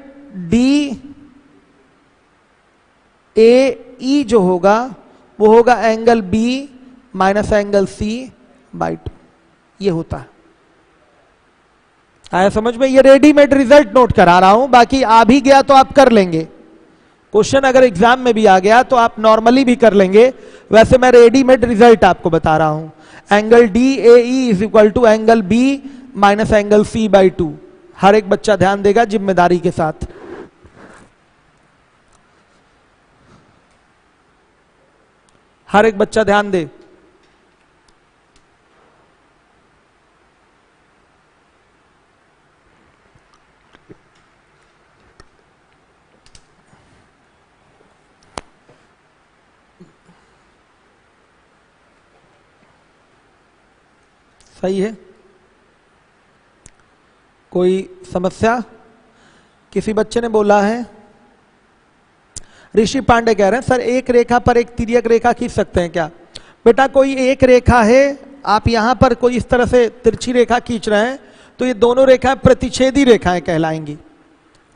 DAE जो होगा वो होगा angle B minus angle C/2। ये होता है। आया समझ में? ये रेडीमेड रिजल्ट नोट करा रहा हूं, बाकी आ भी गया तो आप कर लेंगे। क्वेश्चन अगर एग्जाम में भी आ गया तो आप नॉर्मली भी कर लेंगे। वैसे मैं रेडीमेड रिजल्ट आपको बता रहा हूं। Angle DAE is equal to angle B minus angle C/2। हर एक बच्चा ध्यान देगा जिम्मेदारी के साथ। हर एक बच्चा ध्यान दे। सही है? कोई समस्या? किसी बच्चे ने बोला है, ऋषि पांडे कह रहे हैं सर एक रेखा पर एक तिर्यक रेखा खींच सकते हैं क्या? बेटा कोई एक रेखा है, आप यहां पर कोई इस तरह से तिरछी रेखा खींच रहे हैं, तो ये दोनों रेखाएं प्रतिच्छेदी रेखाएं कहलाएंगी।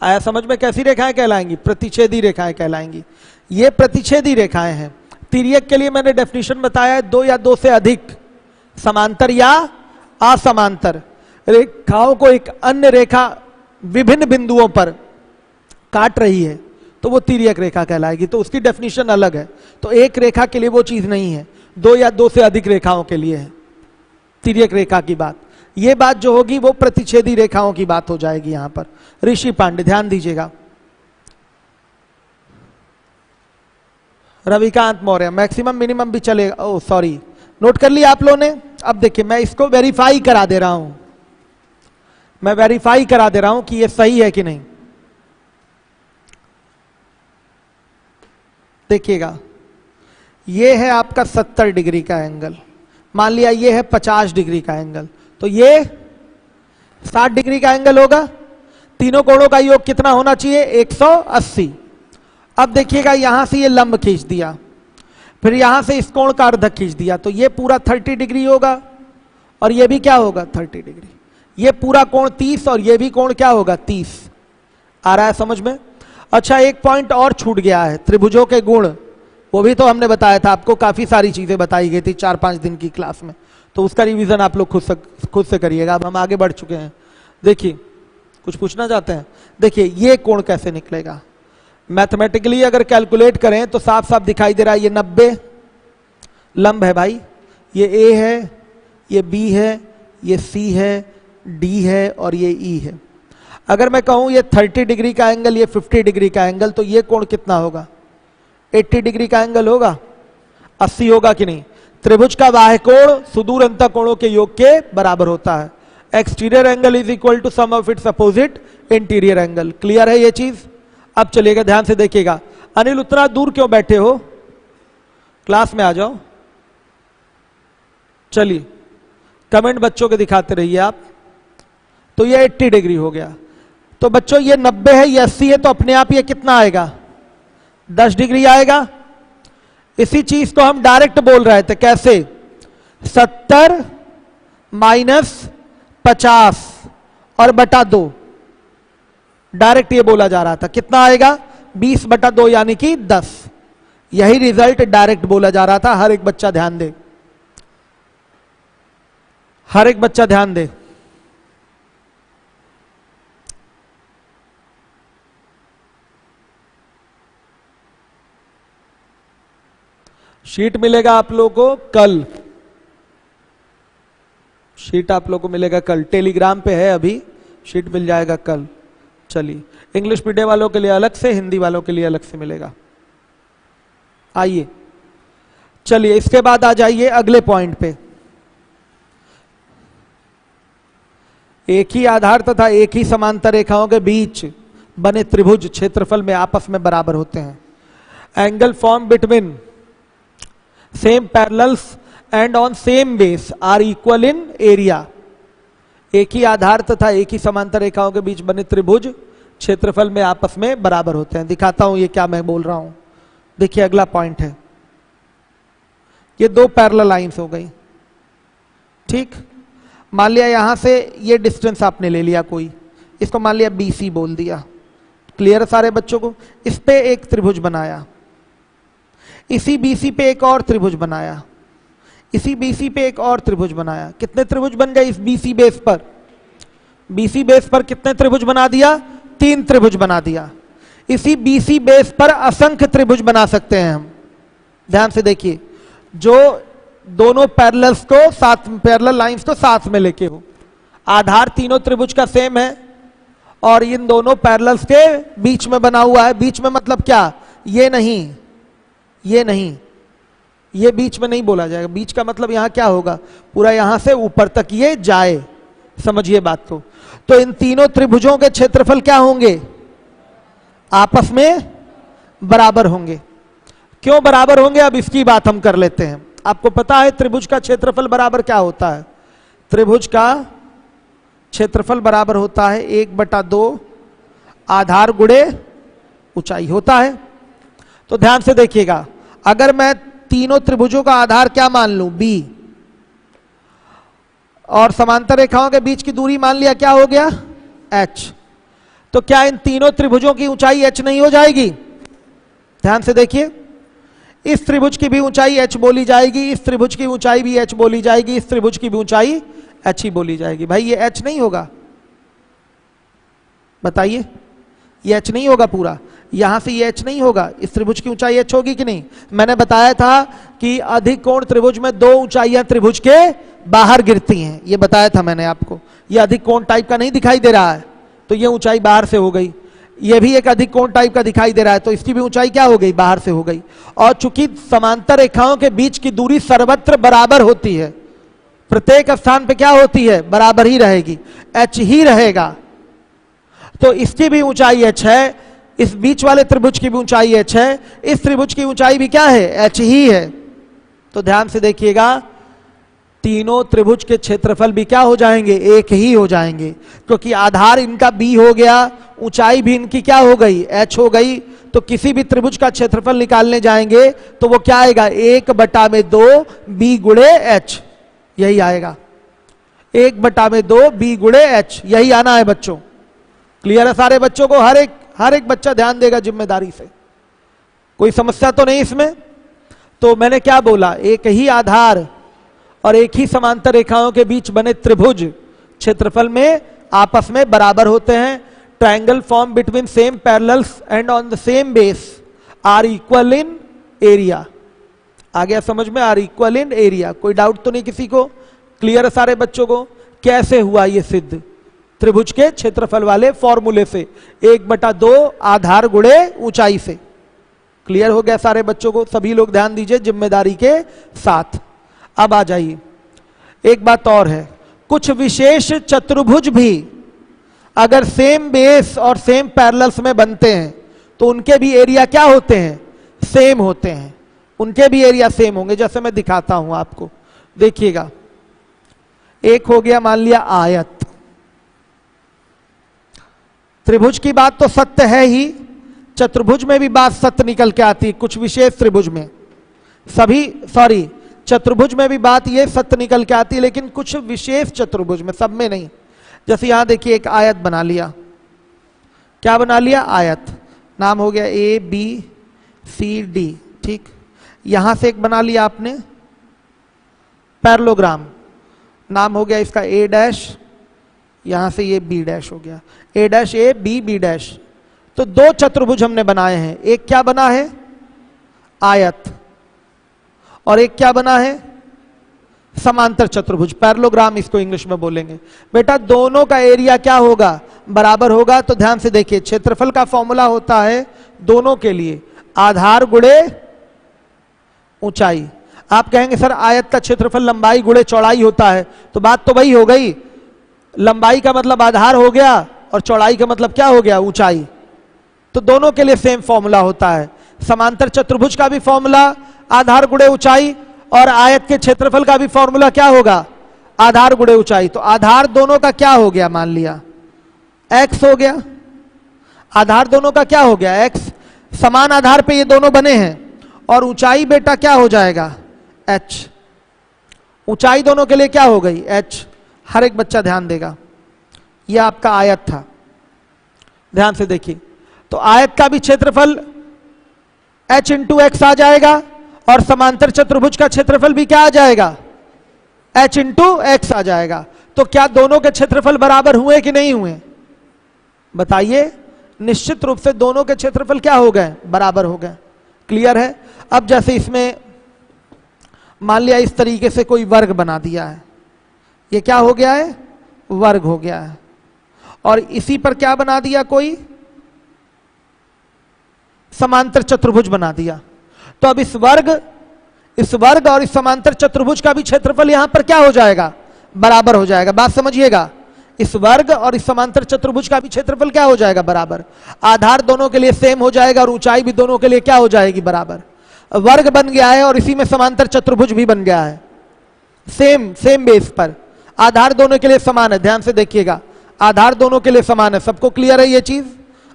आया समझ में? कैसी रेखाएं कहलाएंगी? प्रतिच्छेदी रेखाएं कहलाएंगी। ये प्रतिच्छेदी रेखाएं हैं। तिर्यक के लिए मैंने डेफिनेशन बताया है, 2 या 2 से अधिक समांतर या असमांतर रेखाओं को एक अन्य रेखा विभिन्न बिंदुओं पर काट रही है तो वो तिर्यक रेखा कहलाएगी। तो उसकी डेफिनेशन अलग है। तो एक रेखा के लिए वो चीज नहीं है, 2 या 2 से अधिक रेखाओं के लिए है तिर्यक रेखा की बात। ये बात जो होगी वो प्रतिच्छेदी रेखाओं की बात हो जाएगी। यहां पर ऋषि पांडे ध्यान दीजिएगा। रविकांत मौर्य, मैक्सिमम मिनिमम भी चलेगा। ओह सॉरी, नोट कर लिया आप लोगों ने? अब देखिए मैं इसको वेरीफाई करा दे रहा हूं, मैं वेरीफाई करा दे रहा हूं कि ये सही है कि नहीं। देखिएगा, ये है आपका 70 डिग्री का एंगल, मान लिया ये है 50 डिग्री का एंगल, तो ये 60 डिग्री का एंगल होगा। तीनों कोणों का योग कितना होना चाहिए? 180। अब देखिएगा यहां से ये लंब खींच दिया, फिर यहां से इस कोण का अर्धक खींच दिया, तो ये पूरा 30 डिग्री होगा और ये भी क्या होगा? 30 डिग्री। ये पूरा कोण 30 और ये भी कोण क्या होगा? 30। आ रहा है समझ में? अच्छा एक पॉइंट और छूट गया है, त्रिभुजों के गुण। वो भी तो हमने बताया था आपको, काफी सारी चीजें बताई गई थी 4-5 दिन की क्लास में, तो उसका रिवीजन आप लोग खुद से करिएगा। अब हम आगे बढ़ चुके हैं। देखिए कुछ पूछना चाहते हैं? देखिए ये कोण कैसे निकलेगा? मैथमेटिकली अगर कैलकुलेट करें तो साफ साफ दिखाई दे रहा है, ये 90 लंब है भाई, ये A है, ये B है, ये C है, D है और ये E है। अगर मैं कहूं ये 30 डिग्री का एंगल, ये 50 डिग्री का एंगल, तो ये कोण कितना होगा? 80 डिग्री का एंगल होगा, 80 होगा कि नहीं? त्रिभुज का बाह्य कोण सुदूर अंतः कोणों के योग के बराबर होता है। Exterior angle is equal to sum of its opposite interior angle. Clear है ये चीज? अब चलिएगा ध्यान से देखिएगा। अनिल उतना दूर क्यों बैठे हो? क्लास में आ जाओ। चलिए कमेंट बच्चों के दिखाते रहिए आप। तो ये 80 डिग्री हो गया। तो बच्चों ये 90 है, ये 80 है, तो अपने आप ये कितना आएगा? 10 डिग्री आएगा। इसी चीज को हम डायरेक्ट बोल रहे थे, कैसे? 70 माइनस 50 और बटा 2। डायरेक्ट ये बोला जा रहा था कितना आएगा 20/2 यानी कि 10। यही रिजल्ट डायरेक्ट बोला जा रहा था। हर एक बच्चा ध्यान दे, हर एक बच्चा ध्यान दे। शीट मिलेगा आप लोगों को कल, शीट आप लोगों को मिलेगा कल, टेलीग्राम पे है अभी, शीट मिल जाएगा कल। चलिए, इंग्लिश मीडियम वालों के लिए अलग से, हिंदी वालों के लिए अलग से मिलेगा। आइए चलिए इसके बाद आ जाइए अगले पॉइंट पे। एक ही आधार तथा एक ही समांतर रेखाओं के बीच बने त्रिभुज क्षेत्रफल में आपस में बराबर होते हैं। Angle form between same parallels and on same base are equal in area. एक ही आधार तथा एक ही समांतर रेखाओं के बीच बने त्रिभुज क्षेत्रफल में आपस में बराबर होते हैं। दिखाता हूं ये क्या मैं बोल रहा हूं। देखिए अगला पॉइंट है, ये दो पैरेलल लाइंस हो गई, ठीक। मान लिया यहां से ये डिस्टेंस आपने ले लिया कोई, इसको मान लिया BC बोल दिया। क्लियर है सारे बच्चों को? इस पे एक त्रिभुज बनाया, इसी BC पे एक और त्रिभुज बनाया, इसी BC पे एक और त्रिभुज बनाया। कितने त्रिभुज बन गए इस BC बेस पर? BC बेस पर कितने त्रिभुज बना दिया? 3 त्रिभुज बना दिया। इसी BC बेस पर असंख्य त्रिभुज बना सकते हैं हम। ध्यान से देखिए, जो दोनों पैरेलल्स को साथ, पैरेलल लाइंस को साथ में लेके हो, आधार तीनों त्रिभुज का सेम है और इन दोनों पैरेलल्स के बीच में बना हुआ है। बीच में मतलब क्या? ये नहीं, ये नहीं, ये बीच में नहीं बोला जाएगा। बीच का मतलब यहां क्या होगा? पूरा यहां से ऊपर तक ये जाए, समझिए बात को। तो इन तीनों त्रिभुजों के क्षेत्रफल क्या होंगे? आपस में बराबर होंगे। क्यों बराबर होंगे, अब इसकी बात हम कर लेते हैं। आपको पता है त्रिभुज का क्षेत्रफल बराबर क्या होता है? त्रिभुज का क्षेत्रफल बराबर होता है 1/2 आधार गुणे ऊंचाई होता है। तो ध्यान से देखिएगा, अगर मैं तीनों त्रिभुजों का आधार क्या मान लूं? B, और समांतर रेखाओं के बीच की दूरी मान लिया क्या हो गया? H। तो क्या इन तीनों त्रिभुजों की ऊंचाई H नहीं हो जाएगी? ध्यान से देखिए, इस त्रिभुज की भी ऊंचाई H बोली जाएगी, इस त्रिभुज की ऊंचाई भी H बोली जाएगी, इस त्रिभुज की भी ऊंचाई H ही बोली जाएगी। भाई ये H नहीं होगा? बताइए, ये H नहीं होगा पूरा? यहां से ये H नहीं होगा, इस त्रिभुज की ऊंचाई H होगी कि नहीं? मैंने बताया था कि अधिक कोण त्रिभुज में 2 ऊंचाइयां त्रिभुज के बाहर गिरती हैं, ये बताया था मैंने आपको। ये अधिक कोण टाइप का नहीं दिखाई दे रहा है, तो ये ऊंचाई बाहर से हो गई। ये भी एक अधिक कोण टाइप का दिखाई दे रहा है, तो इसकी भी ऊंचाई क्या हो गई? बाहर से हो गई। और चूंकि समांतर रेखाओं के बीच की दूरी सर्वत्र बराबर होती है, प्रत्येक स्थान पे क्या होती है? बराबर ही रहेगी, H ही रहेगा। तो इसकी भी ऊंचाई H है, इस बीच वाले त्रिभुज की भी ऊंचाई H है, इस त्रिभुज की ऊंचाई भी क्या है? H ही है। तो ध्यान से देखिएगा, तीनों त्रिभुज के क्षेत्रफल भी क्या हो जाएंगे? एक ही हो जाएंगे, क्योंकि आधार इनका B हो गया, ऊंचाई भी इनकी क्या हो गई? H हो गई। तो किसी भी त्रिभुज का क्षेत्रफल निकालने जाएंगे तो वो क्या आएगा? 1/2 B गुणे H, यही आएगा। 1/2 B गुणे H, यही आना है बच्चों। क्लियर है सारे बच्चों को? हर एक बच्चा ध्यान देगा जिम्मेदारी से, कोई समस्या तो नहीं इसमें? तो मैंने क्या बोला? एक ही आधार और एक ही समांतर रेखाओं के बीच बने त्रिभुज क्षेत्रफल में आपस में बराबर होते हैं। Triangle form between same parallels and on the same base are equal in area. आ गया समझ में? Are equal in area. कोई डाउट तो नहीं किसी को? क्लियर है सारे बच्चों को? कैसे हुआ ये सिद्ध? त्रिभुज के क्षेत्रफल वाले फॉर्मूले से, 1/2 आधार गुणे ऊंचाई से। क्लियर हो गया सारे बच्चों को? सभी लोग ध्यान दीजिए जिम्मेदारी के साथ। अब आ जाइए, एक बात और है, कुछ विशेष चतुर्भुज भी अगर सेम बेस और सेम पैरेलल्स में बनते हैं तो उनके भी एरिया क्या होते हैं? सेम होते हैं, उनके भी एरिया सेम होंगे। जैसे मैं दिखाता हूं आपको, देखिएगा। एक हो गया मान लिया आयत। त्रिभुज की बात तो सत्य है ही, चतुर्भुज में भी बात सत्य निकल के आती है। कुछ विशेष त्रिभुज में चतुर्भुज में भी बात ये सत्य निकल के आती है, लेकिन कुछ विशेष चतुर्भुज में, सब में नहीं। जैसे यहां देखिए, एक आयत बना लिया, क्या बना लिया? आयत। नाम हो गया ए बी सी डी। ठीक, यहां से एक बना लिया आपने पैरेललोग्राम, नाम हो गया इसका ए डैश, यहां से ये बी डैश हो गया, A dash A B B dash. तो दो चतुर्भुज हमने बनाए हैं, एक क्या बना है? आयत, और एक क्या बना है? समांतर चतुर्भुज, पैरेललोग्राम इसको इंग्लिश में बोलेंगे। बेटा दोनों का एरिया क्या होगा? बराबर होगा। तो ध्यान से देखिए, क्षेत्रफल का फॉर्मूला होता है दोनों के लिए आधार गुणे ऊंचाई। आप कहेंगे सर आयत का क्षेत्रफल लंबाई गुणे चौड़ाई होता है, तो बात तो वही हो गई, लंबाई का मतलब आधार हो गया और चौड़ाई का मतलब क्या हो गया? ऊंचाई। तो दोनों के लिए सेम फॉर्मूला होता है। समांतर चतुर्भुज का भी फॉर्मूला आधार गुणे ऊंचाई, और आयत के क्षेत्रफल का भी फॉर्मूला क्या होगा? आधार गुणे ऊंचाई। तो आधार दोनों का क्या हो गया? मान लिया x हो गया। आधार दोनों का क्या हो गया? x। समान आधार पे ये दोनों बने हैं, और ऊंचाई बेटा क्या हो जाएगा? h। ऊंचाई दोनों के लिए क्या हो गई? h। हर एक बच्चा ध्यान देगा, ये आपका आयत था, ध्यान से देखिए। तो आयत का भी क्षेत्रफल h इंटू एक्स आ जाएगा, और समांतर चतुर्भुज का क्षेत्रफल भी क्या आ जाएगा? h इंटू एक्स आ जाएगा। तो क्या दोनों के क्षेत्रफल बराबर हुए कि नहीं हुए? बताइए। निश्चित रूप से दोनों के क्षेत्रफल क्या हो गए? बराबर हो गए। क्लियर है? अब जैसे इसमें मान लिया इस तरीके से कोई वर्ग बना दिया है, ये क्या हो गया है? वर्ग हो गया है। और इसी पर क्या बना दिया? कोई समांतर चतुर्भुज बना दिया। तो अब इस वर्ग और इस समांतर चतुर्भुज का भी क्षेत्रफल यहां पर क्या हो जाएगा? बराबर हो जाएगा। बात समझिएगा, इस वर्ग और इस समांतर चतुर्भुज का भी क्षेत्रफल क्या हो जाएगा? बराबर। आधार दोनों के लिए सेम हो जाएगा, और ऊंचाई भी दोनों के लिए क्या हो जाएगी? बराबर। वर्ग बन गया है और इसी में समांतर चतुर्भुज भी बन गया है, सेम बेस पर। आधार दोनों के लिए समान है, ध्यान से देखिएगा, आधार दोनों के लिए समान है। सबको क्लियर है ये चीज?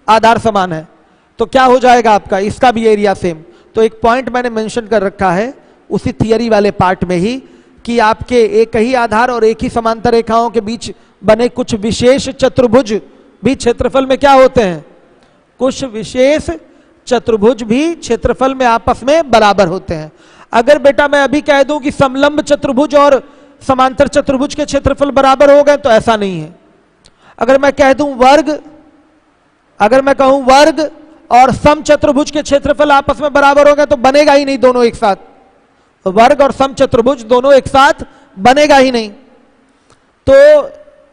आधार समान है, तो क्या हो जाएगा आपका? इसका भी एरिया सेम। तो एक पॉइंट मैंने मेंशन कर रखा है उसी थियरी वाले पार्ट में ही, कि आपके एक ही आधार और एक ही समांतर रेखाओं के बीच बने कुछ विशेष चतुर्भुज भी क्षेत्रफल में क्या होते हैं? कुछ विशेष चतुर्भुज भी क्षेत्रफल में आपस में बराबर होते हैं। अगर बेटा मैं अभी कह दूं कि समलंब चतुर्भुज और समांतर चतुर्भुज के क्षेत्रफल बराबर हो गए, तो ऐसा नहीं है। अगर मैं कह दूं वर्ग, अगर मैं कहूं वर्ग और सम चतुर्भुज के क्षेत्रफल आपस में बराबर हो गए, तो बनेगा ही नहीं दोनों एक साथ। वर्ग और सम चतुर्भुज दोनों एक साथ बनेगा ही नहीं। तो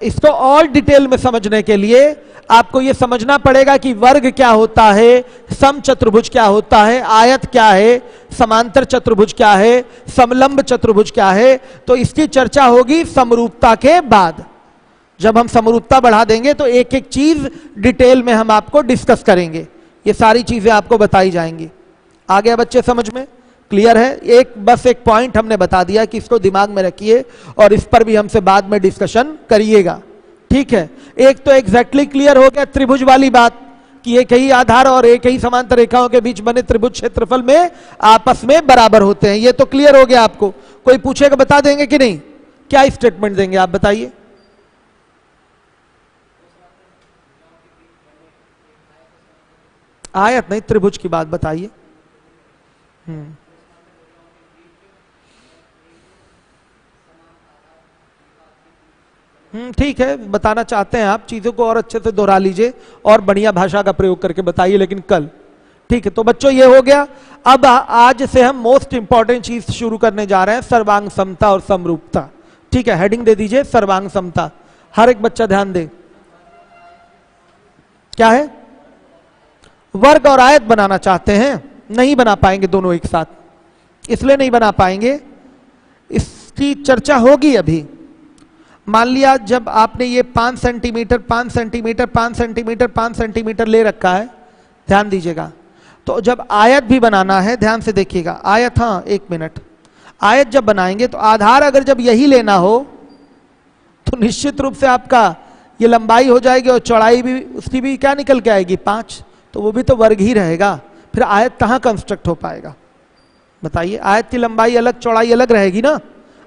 इसको और डिटेल में समझने के लिए आपको यह समझना पड़ेगा कि वर्ग क्या होता है, सम चतुर्भुज क्या होता है, आयत क्या है, समांतर चतुर्भुज क्या है, समलंब चतुर्भुज क्या है। तो इसकी चर्चा होगी समरूपता के बाद। जब हम समरूपता बढ़ा देंगे तो एक एक चीज डिटेल में हम आपको डिस्कस करेंगे, ये सारी चीजें आपको बताई जाएंगी। आ गया बच्चे समझ में? क्लियर है? बस एक पॉइंट हमने बता दिया कि इसको दिमाग में रखिए, और इस पर भी हमसे बाद में डिस्कशन करिएगा। ठीक है? एक तो एग्जैक्टली क्लियर हो गया त्रिभुज वाली बात, कि एक ही आधार और एक ही समांतर रेखाओं के बीच बने त्रिभुज क्षेत्रफल में आपस में बराबर होते हैं। ये तो क्लियर हो गया आपको। कोई पूछेगा बता देंगे कि नहीं? क्या स्टेटमेंट देंगे आप बताइए? आयत नहीं, त्रिभुज की बात बताइए। ठीक है, बताना चाहते हैं आप, चीजों को और अच्छे से दोहरा लीजिए और बढ़िया भाषा का प्रयोग करके बताइए, लेकिन कल। ठीक है, तो बच्चों ये हो गया। अब आज से हम मोस्ट इंपॉर्टेंट चीज शुरू करने जा रहे हैं, सर्वांग समता और समरूपता। ठीक है, हेडिंग दे दीजिए सर्वांग समता। हर एक बच्चा ध्यान दे। क्या है? वर्ग और आयत बनाना चाहते हैं, नहीं बना पाएंगे दोनों एक साथ। इसलिए नहीं बना पाएंगे, इसकी चर्चा होगी अभी। मान लिया जब आपने ये 5 सेंटीमीटर 5 सेंटीमीटर 5 सेंटीमीटर 5 सेंटीमीटर ले रखा है, ध्यान दीजिएगा। तो जब आयत भी बनाना है, ध्यान से देखिएगा, आयत, हाँ एक मिनट, आयत जब बनाएंगे तो आधार अगर जब यही लेना हो तो निश्चित रूप से आपका ये लंबाई हो जाएगी और चौड़ाई भी उसकी भी क्या निकल के आएगी? 5। तो वो भी तो वर्ग ही रहेगा, फिर आयत कहाँ कंस्ट्रक्ट हो पाएगा? बताइए। आयत की लंबाई अलग चौड़ाई अलग रहेगी ना,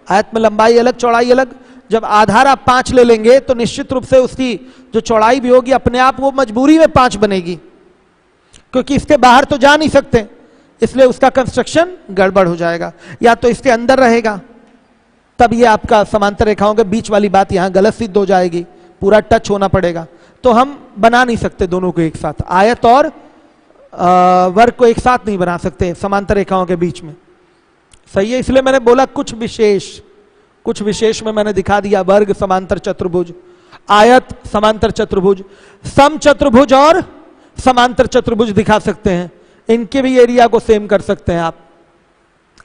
आयत में लंबाई अलग चौड़ाई अलग। जब आधार आप 5 ले लेंगे तो निश्चित रूप से उसकी जो चौड़ाई भी होगी अपने आप वो मजबूरी में 5 बनेगी, क्योंकि इसके बाहर तो जा नहीं सकते, इसलिए उसका कंस्ट्रक्शन गड़बड़ हो जाएगा, या तो इसके अंदर रहेगा, तब ये आपका समांतर रेखाओं के बीच वाली बात यहां गलत सिद्ध हो जाएगी, पूरा टच होना पड़ेगा। तो हम बना नहीं सकते दोनों को एक साथ, आयत और वर्ग को एक साथ नहीं बना सकते समांतर रेखाओं के बीच में, सही है। इसलिए मैंने बोला कुछ विशेष में मैंने दिखा दिया, वर्ग समांतर चतुर्भुज, आयत समांतर चतुर्भुज, समचतुर्भुज और समांतर चतुर्भुज दिखा सकते हैं, इनके भी एरिया को सेम कर सकते हैं आप।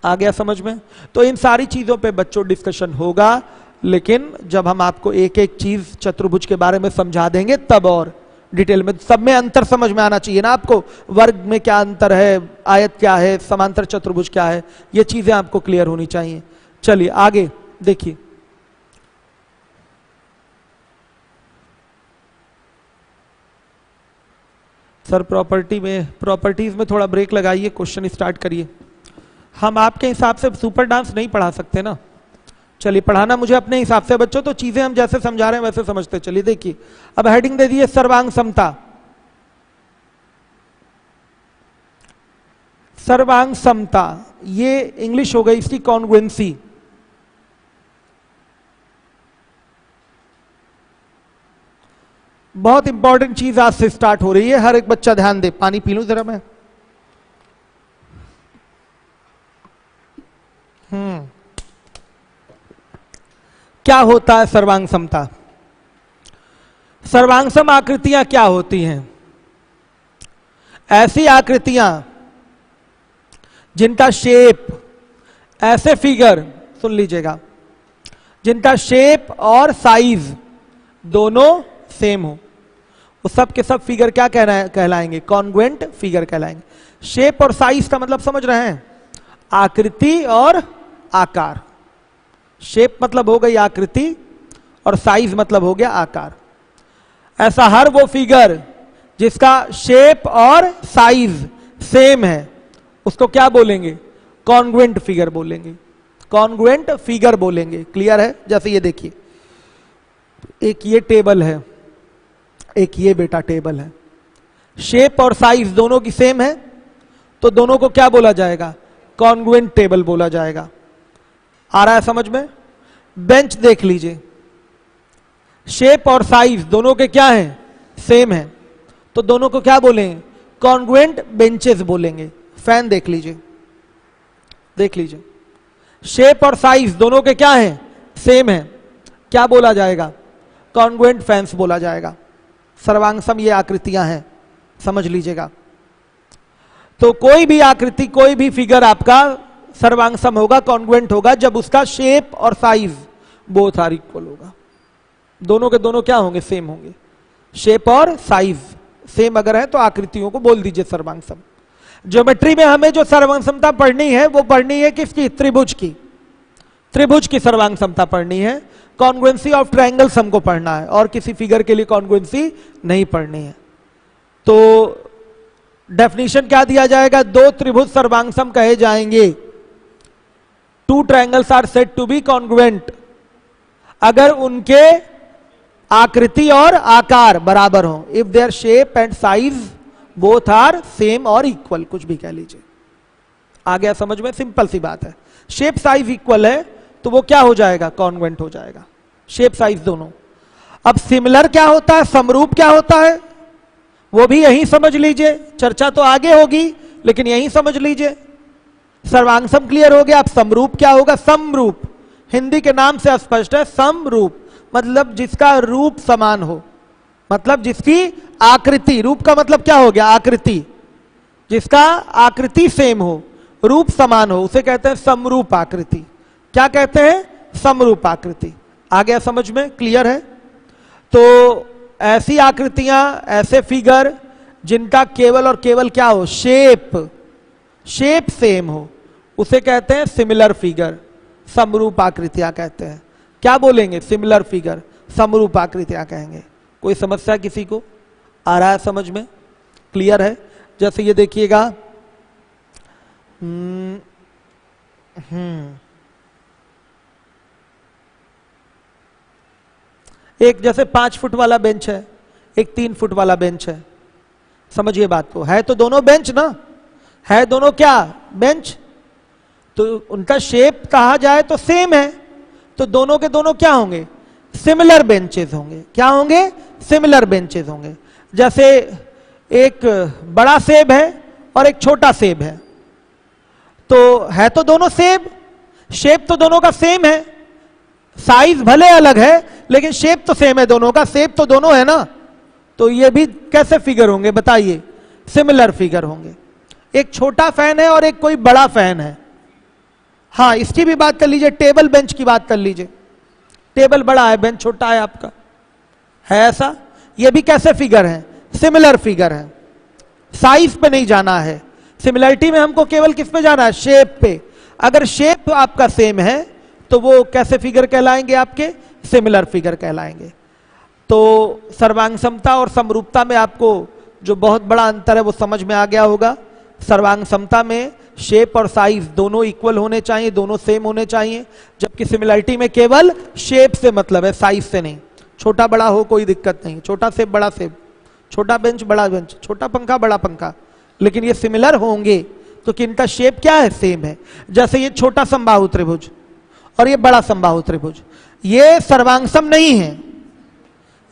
आ गया समझ में? तो इन सारी चीजों पे बच्चों डिस्कशन होगा, लेकिन जब हम आपको एक एक चीज चतुर्भुज के बारे में समझा देंगे तब, और डिटेल में सब में अंतर समझ में आना चाहिए ना आपको, वर्ग में क्या अंतर है, आयत क्या है, समांतर चतुर्भुज क्या है, ये चीजें आपको क्लियर होनी चाहिए। चलिए आगे देखिए, सर प्रॉपर्टीज में थोड़ा ब्रेक लगाइए, क्वेश्चन स्टार्ट करिए। हम आपके हिसाब से सुपर डांस नहीं पढ़ा सकते ना, चलिए पढ़ाना मुझे अपने हिसाब से बच्चों, तो चीजें हम जैसे समझा रहे हैं वैसे समझते। चलिए देखिए, अब हेडिंग दे दिए सर्वांग समता। सर्वांग समता ये इंग्लिश हो गई इसकी कॉन्ग्रुएंसी। बहुत इंपॉर्टेंट चीज आज से स्टार्ट हो रही है, हर एक बच्चा ध्यान दे। पानी पी लूं जरा मैं। क्या होता है सर्वांग समता? सर्वांग सम आकृतियां क्या होती हैं? ऐसी आकृतियां जिनका शेप, ऐसे फिगर सुन लीजिएगा, जिनका शेप और साइज दोनों सेम हो, वो सब के सब फिगर क्या कहलाएंगे? कॉन्ग्रुएंट फिगर कहलाएंगे। शेप और साइज का मतलब समझ रहे हैं? आकृति और आकार। शेप मतलब हो गई आकृति और साइज मतलब हो गया आकार। ऐसा हर वो फिगर जिसका शेप और साइज सेम है उसको क्या बोलेंगे? कॉन्ग्रुएंट फिगर बोलेंगे, कॉन्ग्रुएंट फिगर बोलेंगे। क्लियर है? जैसे ये देखिए, एक ये टेबल है, एक ये बेटा टेबल है, शेप और साइज दोनों की सेम है, तो दोनों को क्या बोला जाएगा? कॉन्ग्रुएंट टेबल बोला जाएगा। आ रहा है समझ में? बेंच देख लीजिए, शेप और साइज दोनों के क्या हैं? सेम है, तो दोनों को क्या बोलेंगे? कॉन्ग्रुएंट बेंचेस बोलेंगे। फैन देख लीजिए, देख लीजिए, शेप और साइज दोनों के क्या हैं? सेम है, क्या बोला जाएगा? कॉन्ग्रुएंट फैंस बोला जाएगा। सर्वांग सम ये आकृतियां हैं, समझ लीजिएगा। तो कोई भी आकृति, कोई भी फिगर आपका सर्वांग सम होगा, कॉन्ग्रुएंट होगा, जब उसका शेप और साइज बोथ आर इक्वल होगा। दोनों के दोनों क्या होंगे? सेम होंगे। शेप और साइज सेम अगर है तो आकृतियों को बोल दीजिए सर्वांग सम। ज्योमेट्री में हमें जो सर्वांग समता पढ़नी है वो पढ़नी है किसकी? त्रिभुज की। त्रिभुज की सर्वांग समता पढ़नी है। कॉन्ग्रुएंसी ऑफ ट्रायंगल्स हमको पढ़ना है, और किसी फिगर के लिए कॉन्ग्रुएंसी नहीं पढ़नी है। तो डेफिनेशन क्या दिया जाएगा? दो त्रिभुज सर्वांग सम कहे जाएंगे। Two triangles are said to be congruent अगर उनके आकृति और आकार बराबर हो, if their shape and size both are same और इक्वल, कुछ भी कह लीजिए। आ गया समझ में? सिंपल सी बात है। शेप साइज इक्वल है तो वो क्या हो जाएगा? कॉन्ग्रुएंट हो जाएगा, शेप साइज दोनों। अब सिमिलर क्या होता है, समरूप क्या होता है, वो भी यही समझ लीजिए। चर्चा तो आगे होगी लेकिन यही समझ लीजिए। सर्वांग सम क्लियर हो गया। अब समरूप क्या होगा? समरूप हिंदी के नाम से स्पष्ट है। समरूप मतलब जिसका रूप समान हो, मतलब जिसकी आकृति, रूप का मतलब क्या हो गया? आकृति, जिसका आकृति सेम हो, रूप समान हो, उसे कहते हैं समरूप आकृति। क्या कहते हैं? समरूप आकृति। आ गया समझ में? क्लियर है? तो ऐसी आकृतियां, ऐसे फिगर जिनका केवल और केवल क्या हो? शेप सेम हो, उसे कहते हैं सिमिलर फिगर, समरूप आकृतियां कहते हैं। क्या बोलेंगे? सिमिलर फिगर, समरूप आकृतियां कहेंगे। कोई समस्या किसी को? आ रहा है समझ में? क्लियर है? जैसे ये देखिएगा, एक जैसे 5 फुट वाला बेंच है, एक 3 फुट वाला बेंच है, समझिए बात को, है तो दोनों बेंच ना, है दोनों क्या बेंच, तो उनका शेप कहा जाए तो सेम है, तो दोनों के दोनों क्या होंगे, सिमिलर बेंचेस होंगे। क्या होंगे, सिमिलर बेंचेस होंगे। जैसे एक बड़ा सेब है और एक छोटा सेब है, तो है तो दोनों सेब, शेप तो दोनों का सेम है, साइज भले अलग है लेकिन शेप तो सेम है दोनों का, सेब तो दोनों है ना, तो ये भी कैसे फिगर होंगे बताइए, सिमिलर फिगर होंगे। एक छोटा फैन है और एक कोई बड़ा फैन है, हाँ इसकी भी बात कर लीजिए, टेबल बेंच की बात कर लीजिए, टेबल बड़ा है बेंच छोटा है आपका, है ऐसा, ये भी कैसे फिगर है, सिमिलर फिगर है। साइज पे नहीं जाना है, सिमिलरिटी में हमको केवल किस पे जाना है, शेप पे। अगर शेप आपका सेम है तो वो कैसे फिगर कहलाएंगे, आपके सिमिलर फिगर कहलाएंगे। तो सर्वांग समता और समरूपता में आपको जो बहुत बड़ा अंतर है वो समझ में आ गया होगा। सर्वांग समता में शेप और साइज दोनों इक्वल होने चाहिए, दोनों सेम होने चाहिए, जबकि सिमिलरिटी में केवल शेप से मतलब है, साइज से नहीं। छोटा बड़ा हो कोई दिक्कत नहीं, छोटा सेब बड़ा सेब, छोटा बेंच बड़ा बेंच, छोटा पंखा बड़ा पंखा, लेकिन ये सिमिलर होंगे तो कि इनका शेप क्या है, सेम है। जैसे ये छोटा समबाहु त्रिभुज और ये बड़ा समबाहु त्रिभुज, ये सर्वांगसम नहीं है,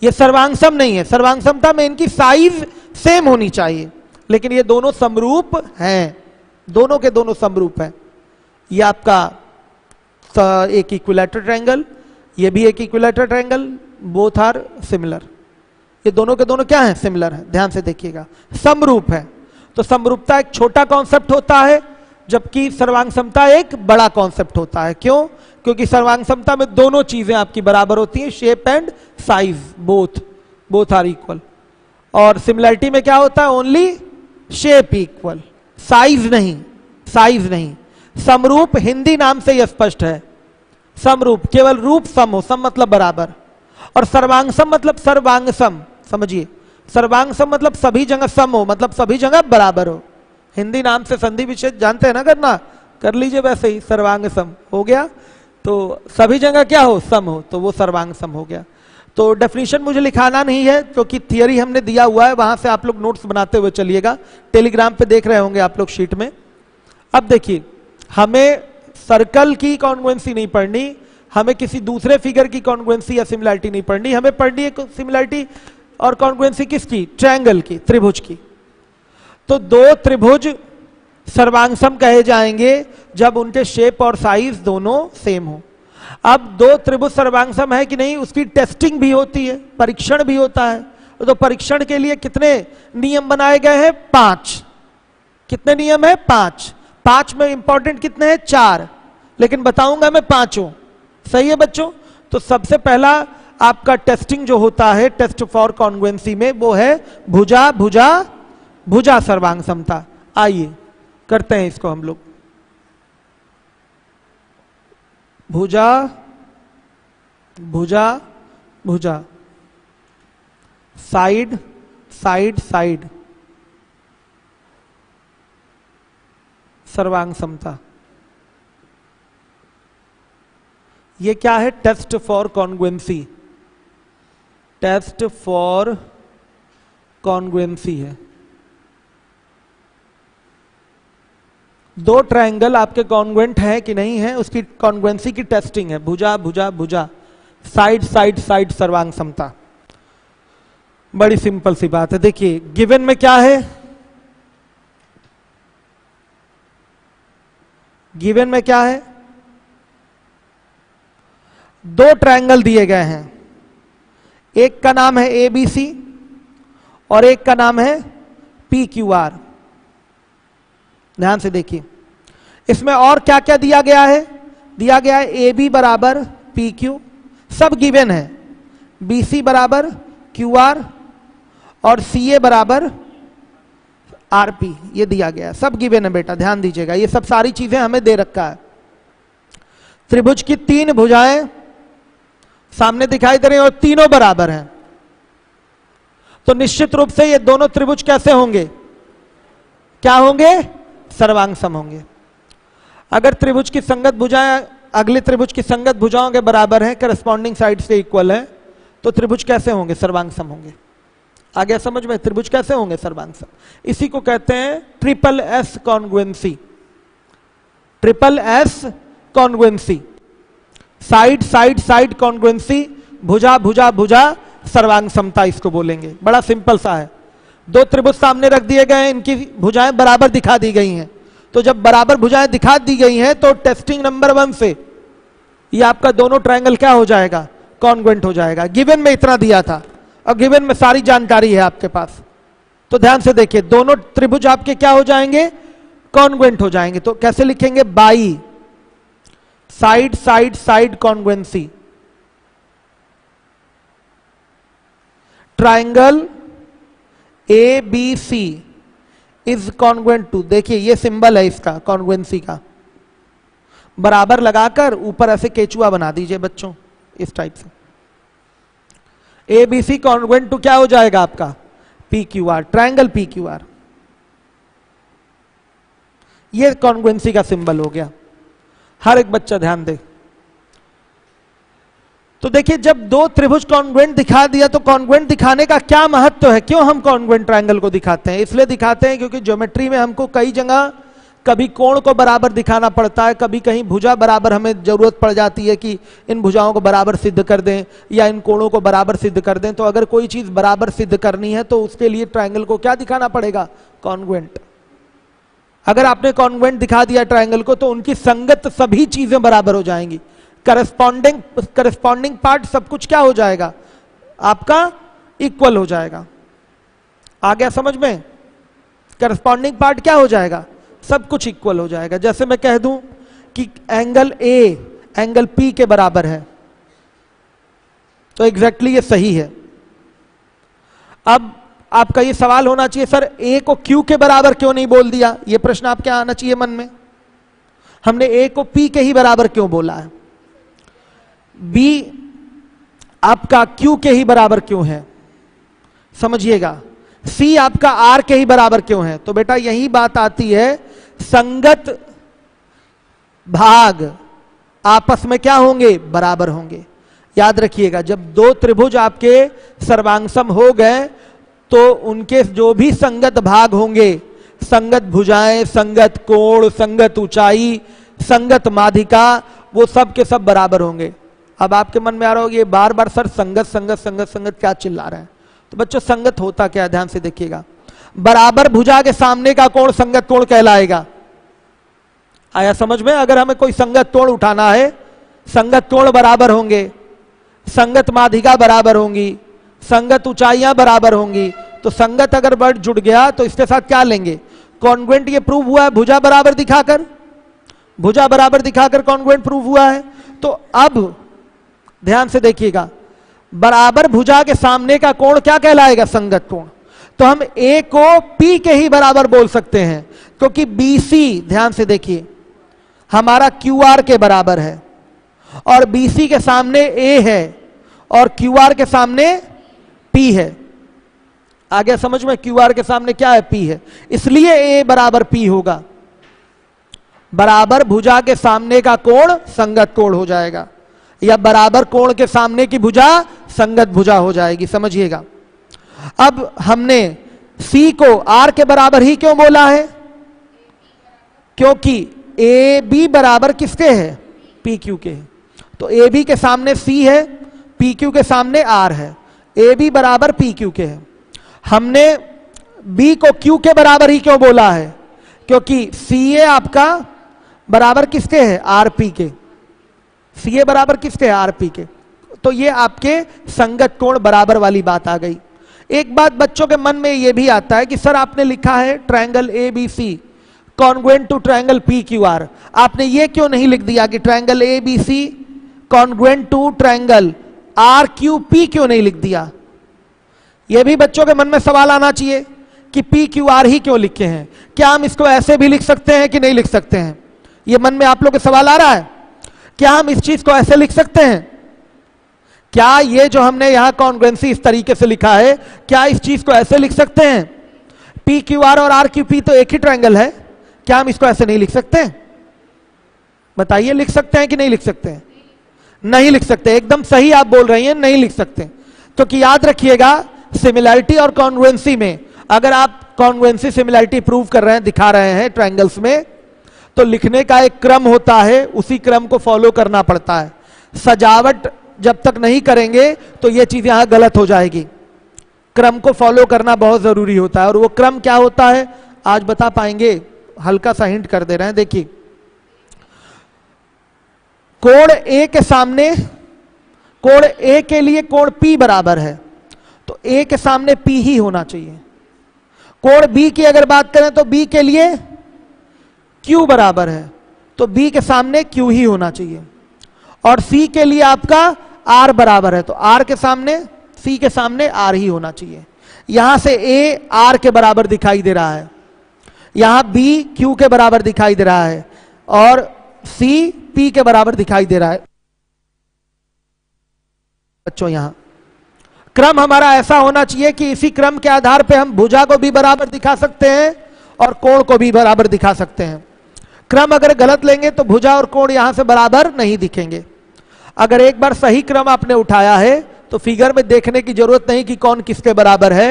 ये सर्वांगसम नहीं है। सर्वांग समता में इनकी साइज सेम होनी चाहिए, लेकिन ये दोनों समरूप हैं, दोनों के दोनों समरूप हैं। ये आपका एक इक्विलैटरल ट्रायंगल, ये भी एक equilateral triangle, both are similar. ये दोनों के दोनों क्या हैं, सिमिलर हैं, ध्यान से देखिएगा, समरूप है। तो समरूपता एक छोटा कॉन्सेप्ट होता है, जबकि सर्वांग समता एक बड़ा कॉन्सेप्ट होता है। क्यों? क्योंकि सर्वांग समता में दोनों चीजें आपकी बराबर होती हैं, shape and size, both are equal. और सिमिलरिटी में क्या होता है, ओनली शेप इक्वल, साइज नहीं, साइज नहीं। समरूप हिंदी नाम से यह स्पष्ट है, समरूप केवल रूप सम हो, सम मतलब बराबर, और सर्वांगसम मतलब सर्वांगसम, समझिए सर्वांगसम मतलब सभी जगह सम हो, मतलब सभी जगह बराबर हो। हिंदी नाम से संधि विच्छेद जानते हैं ना करना, कर लीजिए वैसे ही, सर्वांगसम हो गया, तो सभी जगह क्या हो, सम हो, तो वो सर्वांगसम हो गया। तो डेफिनेशन मुझे लिखाना नहीं है क्योंकि थियरी हमने दिया हुआ है, वहां से आप लोग नोट्स बनाते हुए चलिएगा, टेलीग्राम पे देख रहे होंगे आप लोग शीट में। अब देखिए, हमें सर्कल की कॉन्ग्रुएंसी नहीं पढ़नी, हमें किसी दूसरे फिगर की कॉन्ग्रुएंसी या सिमिलरिटी नहीं पढ़नी, हमें पढ़नी है सिमिलरिटी और कॉन्ग्रुएंसी किसकी, ट्रायंगल की, त्रिभुज की। तो दो त्रिभुज सर्वांगसम कहे जाएंगे जब उनके शेप और साइज दोनों सेम हो। अब दो त्रिभुज सर्वांगसम है कि नहीं, उसकी टेस्टिंग भी होती है, परीक्षण भी होता है। तो परीक्षण के लिए कितने नियम बनाए गए हैं, 5। कितने नियम है, 5। 5 में इंपॉर्टेंट कितने हैं, 4, लेकिन बताऊंगा मैं पांचों। सही है बच्चों? तो सबसे पहला आपका टेस्टिंग जो होता है, टेस्ट फॉर कॉन्ग्रुएंसी में, वो है भुजा भुजा भुजा सर्वांग समता। आइए करते हैं इसको हम लोग। भुजा भुजा भुजा, साइड साइड साइड, सर्वांग समता। ये क्या है, test for congruency, test for congruency है। दो ट्रायंगल आपके कॉन्ग्रुएंट है कि नहीं है, उसकी कॉन्ग्रुएंसी की टेस्टिंग है। भुजा भुजा भुजा, साइड साइड साइड, सर्वांग समता। बड़ी सिंपल सी बात है। देखिए गिवन में क्या है, गिवन में क्या है, दो ट्रायंगल दिए गए हैं, एक का नाम है ABC और एक का नाम है PQR। ध्यान से देखिए, इसमें और क्या क्या दिया गया है, दिया गया है AB बराबर PQ, सब गिवन है, BC बराबर QR और CA बराबर RP, ये दिया गया है, सब गिवन है बेटा, ध्यान दीजिएगा, ये सब सारी चीजें हमें दे रखा है। त्रिभुज की 3 भुजाएं सामने दिखाई दे रही हैं और तीनों बराबर हैं, तो निश्चित रूप से ये दोनों त्रिभुज कैसे होंगे, क्या होंगे, सर्वांगसम होंगे। अगर त्रिभुज की संगत भुजाएं अगले त्रिभुज की संगत भुजाओं के बराबर हैं, करस्पॉन्डिंग साइड से इक्वल है, तो त्रिभुज कैसे होंगे? सर्वांग सम होंगे। आ गया समझ में? त्रिभुज कैसे होंगे? सर्वांग सम। इसी को कहते हैं triple S congruency. Triple S congruency, side side side congruency, भुजा भुजा भुजा सर्वांग समता इसको बोलेंगे। बड़ा सिंपल सा है। दो त्रिभुज सामने रख दिए गए हैं, इनकी भुजाएं बराबर दिखा दी गई हैं। तो जब बराबर भुजाएं दिखा दी गई हैं तो टेस्टिंग नंबर 1 से ये आपका दोनों ट्रायंगल क्या हो जाएगा? कॉन्ग्रुएंट हो जाएगा। गिवन में इतना दिया था और गिवन में सारी जानकारी है आपके पास। तो ध्यान से देखिए, दोनों त्रिभुज आपके क्या हो जाएंगे? कॉन्ग्रुएंट हो जाएंगे। तो कैसे लिखेंगे? By side side side congruency, triangle ABC is congruent to, देखिए ये सिंबल है इसका कॉन्ग्रुएंसी का, बराबर लगाकर ऊपर ऐसे केचुआ बना दीजिए बच्चों, इस टाइप से। ABC कॉन्ग्रुएंट टू क्या हो जाएगा आपका? PQR, triangle PQR। ये कॉन्ग्रुएंसी का सिंबल हो गया। हर एक बच्चा ध्यान दे। तो देखिए, जब दो त्रिभुज कॉन्ग्रुएंट दिखा दिया तो कॉन्ग्रुएंट दिखाने का क्या महत्व है? क्यों हम कॉन्ग्रुएंट ट्रायंगल को दिखाते हैं? इसलिए दिखाते हैं क्योंकि ज्योमेट्री में हमको कई जगह कभी कोण को बराबर दिखाना पड़ता है, कभी कहीं भुजा बराबर हमें जरूरत पड़ जाती है कि इन भुजाओं को बराबर सिद्ध कर दें या इन कोणों को बराबर सिद्ध कर दें। तो अगर कोई चीज बराबर सिद्ध करनी है तो उसके लिए ट्रायंगल को क्या दिखाना पड़ेगा? कॉन्ग्रुएंट। अगर आपने कॉन्ग्रुएंट दिखा दिया ट्रायंगल को तो उनकी संगत सभी चीजें बराबर हो जाएंगी। करस्पॉन्डिंग पार्ट सब कुछ क्या हो जाएगा? आपका इक्वल हो जाएगा। आ गया समझ में? करस्पॉन्डिंग पार्ट क्या हो जाएगा? सब कुछ इक्वल हो जाएगा। जैसे मैं कह दूं कि एंगल A एंगल P के बराबर है तो एग्जैक्टली ये सही है। अब आपका ये सवाल होना चाहिए, सर A को Q के बराबर क्यों नहीं बोल दिया? ये प्रश्न आपके आना चाहिए मन में। हमने A को P के ही बराबर क्यों बोला है? B आपका Q के ही बराबर क्यों है? समझिएगा। C आपका R के ही बराबर क्यों है? तो बेटा यही बात आती है, संगत भाग आपस में क्या होंगे? बराबर होंगे। याद रखिएगा, जब दो त्रिभुज आपके सर्वांगसम हो गए तो उनके जो भी संगत भाग होंगे, संगत भुजाएं, संगत कोण, संगत ऊंचाई, संगत माध्यिका, वो सब के सब बराबर होंगे। अब आपके मन में आ रहा होगा ये बार बार सर संगत संगत संगत संगत क्या चिल्ला रहे हैं? तो बच्चों संगत होता क्या? ध्यान से देखिएगा। बराबर भुजा के सामने का कोण संगत कोण कहलाएगा। आया समझ में? अगर हमें कोई संगत कोण उठाना है, संगत कोण बराबर होंगे, संगत माध्यिका बराबर होंगी, संगत ऊंचाइयां बराबर होंगी। तो संगत अगर वर्ड जुड़ गया तो इसके साथ क्या लेंगे? कॉन्ग्रुएंट। ये प्रूव हुआ है भुजा बराबर दिखाकर, भुजा बराबर दिखाकर कॉन्ग्रुएंट प्रूव हुआ है। तो अब ध्यान से देखिएगा, बराबर भुजा के सामने का कोण क्या कहलाएगा? संगत कोण। तो हम A को P के ही बराबर बोल सकते हैं क्योंकि BC, ध्यान से देखिए, हमारा QR के बराबर है और BC के सामने A है और QR के सामने P है। आ गया समझ में? QR के सामने क्या है? P है। इसलिए A बराबर P होगा। बराबर भुजा के सामने का कोण संगत कोण हो जाएगा या बराबर कोण के सामने की भुजा संगत भुजा हो जाएगी। समझिएगा। अब हमने C को R के बराबर ही क्यों बोला है? क्योंकि AB बराबर किसके है? PQ के है। तो AB के सामने C है, PQ के सामने R है। AB बराबर PQ के है। हमने B को Q के बराबर ही क्यों बोला है? क्योंकि CA आपका बराबर किसके है? RP के। CA बराबर किसके है? RP के। तो ये आपके संगत कोण बराबर वाली बात आ गई। एक बात बच्चों के मन में ये भी आता है कि सर आपने लिखा है triangle ABC congruent to triangle PQR, आपने ये क्यों नहीं लिख दिया कि triangle ABC congruent to triangle RQP क्यों नहीं लिख दिया? ये भी बच्चों के मन में सवाल आना चाहिए कि PQR ही क्यों लिखे हैं। क्या हम इसको ऐसे भी लिख सकते हैं कि नहीं लिख सकते हैं? ये मन में आप लोग के सवाल आ रहा है। क्या हम इस चीज को ऐसे लिख सकते हैं? क्या ये जो हमने यहां कॉन्ग्रुएंसी इस तरीके से लिखा है, क्या इस चीज को ऐसे लिख सकते हैं? PQR और RQP तो एक ही ट्रायंगल है, क्या हम इसको ऐसे नहीं लिख सकते? बताइए, लिख सकते हैं कि नहीं लिख सकते हैं? नहीं लिख सकते। एकदम सही आप बोल रही हैं, नहीं लिख सकते। क्योंकि याद रखिएगा सिमिलैरिटी और कॉन्ग्रुएंसी में अगर आप कॉन्ग्रुएंसी सिमिलैरिटी प्रूव कर रहे हैं, दिखा रहे हैं ट्रायंगल्स में, तो लिखने का एक क्रम होता है, उसी क्रम को फॉलो करना पड़ता है। सजावट जब तक नहीं करेंगे तो यह चीज यहां गलत हो जाएगी। क्रम को फॉलो करना बहुत जरूरी होता है, और वो क्रम क्या होता है आज बता पाएंगे, हल्का सा हिंट कर दे रहे हैं। देखिए कोण ए के सामने, कोण ए के लिए कोण P बराबर है, तो A के सामने P ही होना चाहिए। कोण B की अगर बात करें तो B के लिए Q बराबर है, तो B के सामने Q ही होना चाहिए। और C के लिए आपका R बराबर है, तो R के सामने, C के सामने R ही होना चाहिए। यहां से A R के बराबर दिखाई दे रहा है, यहां B Q के बराबर दिखाई दे रहा है, और C P के बराबर दिखाई दे रहा है। बच्चों यहां क्रम हमारा ऐसा होना चाहिए कि इसी क्रम के आधार पे हम भुजा को भी बराबर दिखा सकते हैं और कोण को भी बराबर दिखा सकते हैं। क्रम अगर गलत लेंगे तो भुजा और कोण यहां से बराबर नहीं दिखेंगे। अगर एक बार सही क्रम आपने उठाया है तो फिगर में देखने की जरूरत नहीं कि कौन किसके बराबर है,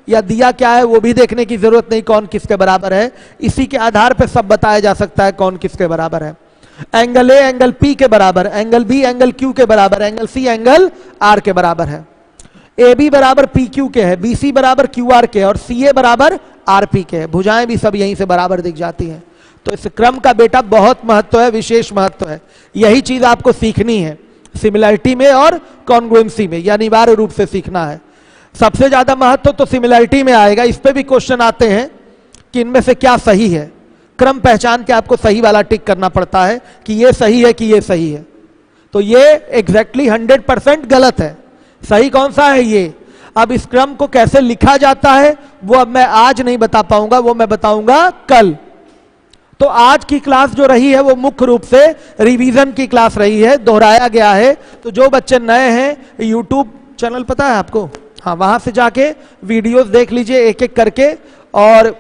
या दिया क्या है वो भी देखने की जरूरत नहीं कौन किसके बराबर है। इसी के आधार पर सब बताया जा सकता है कौन किसके बराबर है। एंगल ए एंगल P के बराबर, एंगल B एंगल Q के बराबर, एंगल C एंगल R के बराबर है। AB बराबर PQ के है, BC बराबर QR के, और CA बराबर RP के है। भुजाएं भी सब यहीं से बराबर दिख जाती हैं। तो इस क्रम का बेटा बहुत महत्व है, विशेष महत्व है। यही चीज आपको सीखनी है सिमिलैरिटी में और कॉन्ग्रुएंसी में, यह अनिवार्य रूप से सीखना है। सबसे ज्यादा महत्व तो सिमिलैरिटी में आएगा। इस पे भी क्वेश्चन आते हैं कि इनमें से क्या सही है। क्रम पहचान के आपको सही वाला टिक करना पड़ता है कि ये सही है कि ये सही है। तो ये एग्जैक्टली 100% गलत है। सही कौन सा है ये। अब इस क्रम को कैसे लिखा जाता है वो अब मैं आज नहीं बता पाऊंगा, वो मैं बताऊंगा कल। तो आज की क्लास जो रही है वो मुख्य रूप से रिवीजन की क्लास रही है, दोहराया गया है। तो जो बच्चे नए हैं, यूट्यूब चैनल पता है आपको, हाँ वहां से जाके वीडियोस देख लीजिए एक एक करके, और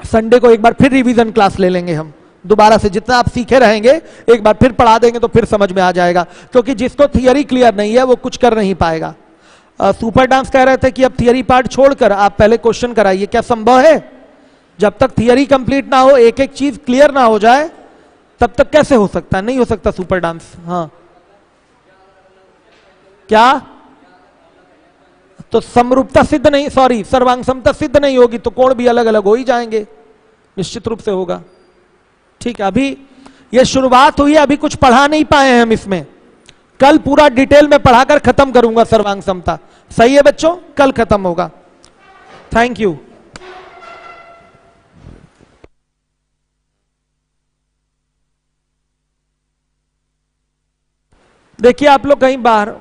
संडे को एक बार फिर रिवीजन क्लास ले लेंगे हम दोबारा से। जितना आप सीखे रहेंगे एक बार फिर पढ़ा देंगे तो फिर समझ में आ जाएगा, क्योंकि जिसको थियरी क्लियर नहीं है वो कुछ कर नहीं पाएगा। सुपर डांस कह रहे थे कि अब थियरी पार्ट छोड़कर आप पहले क्वेश्चन कराइए, क्या संभव है। जब तक थियरी कंप्लीट ना हो, एक एक चीज क्लियर ना हो जाए, तब तक कैसे हो सकता है। नहीं हो सकता सुपर डांस। हाँ क्या, तो समरूपता सिद्ध नहीं, सॉरी सर्वांग समता सिद्ध नहीं होगी तो कोण भी अलग अलग हो ही जाएंगे, निश्चित रूप से होगा। ठीक है, अभी ये शुरुआत हुई है, अभी कुछ पढ़ा नहीं पाए हैं हम इसमें। कल पूरा डिटेल में पढ़ाकर खत्म करूंगा सर्वांग समता। सही है बच्चों, कल खत्म होगा। Thank you. देखिए आप लोग कहीं बाहर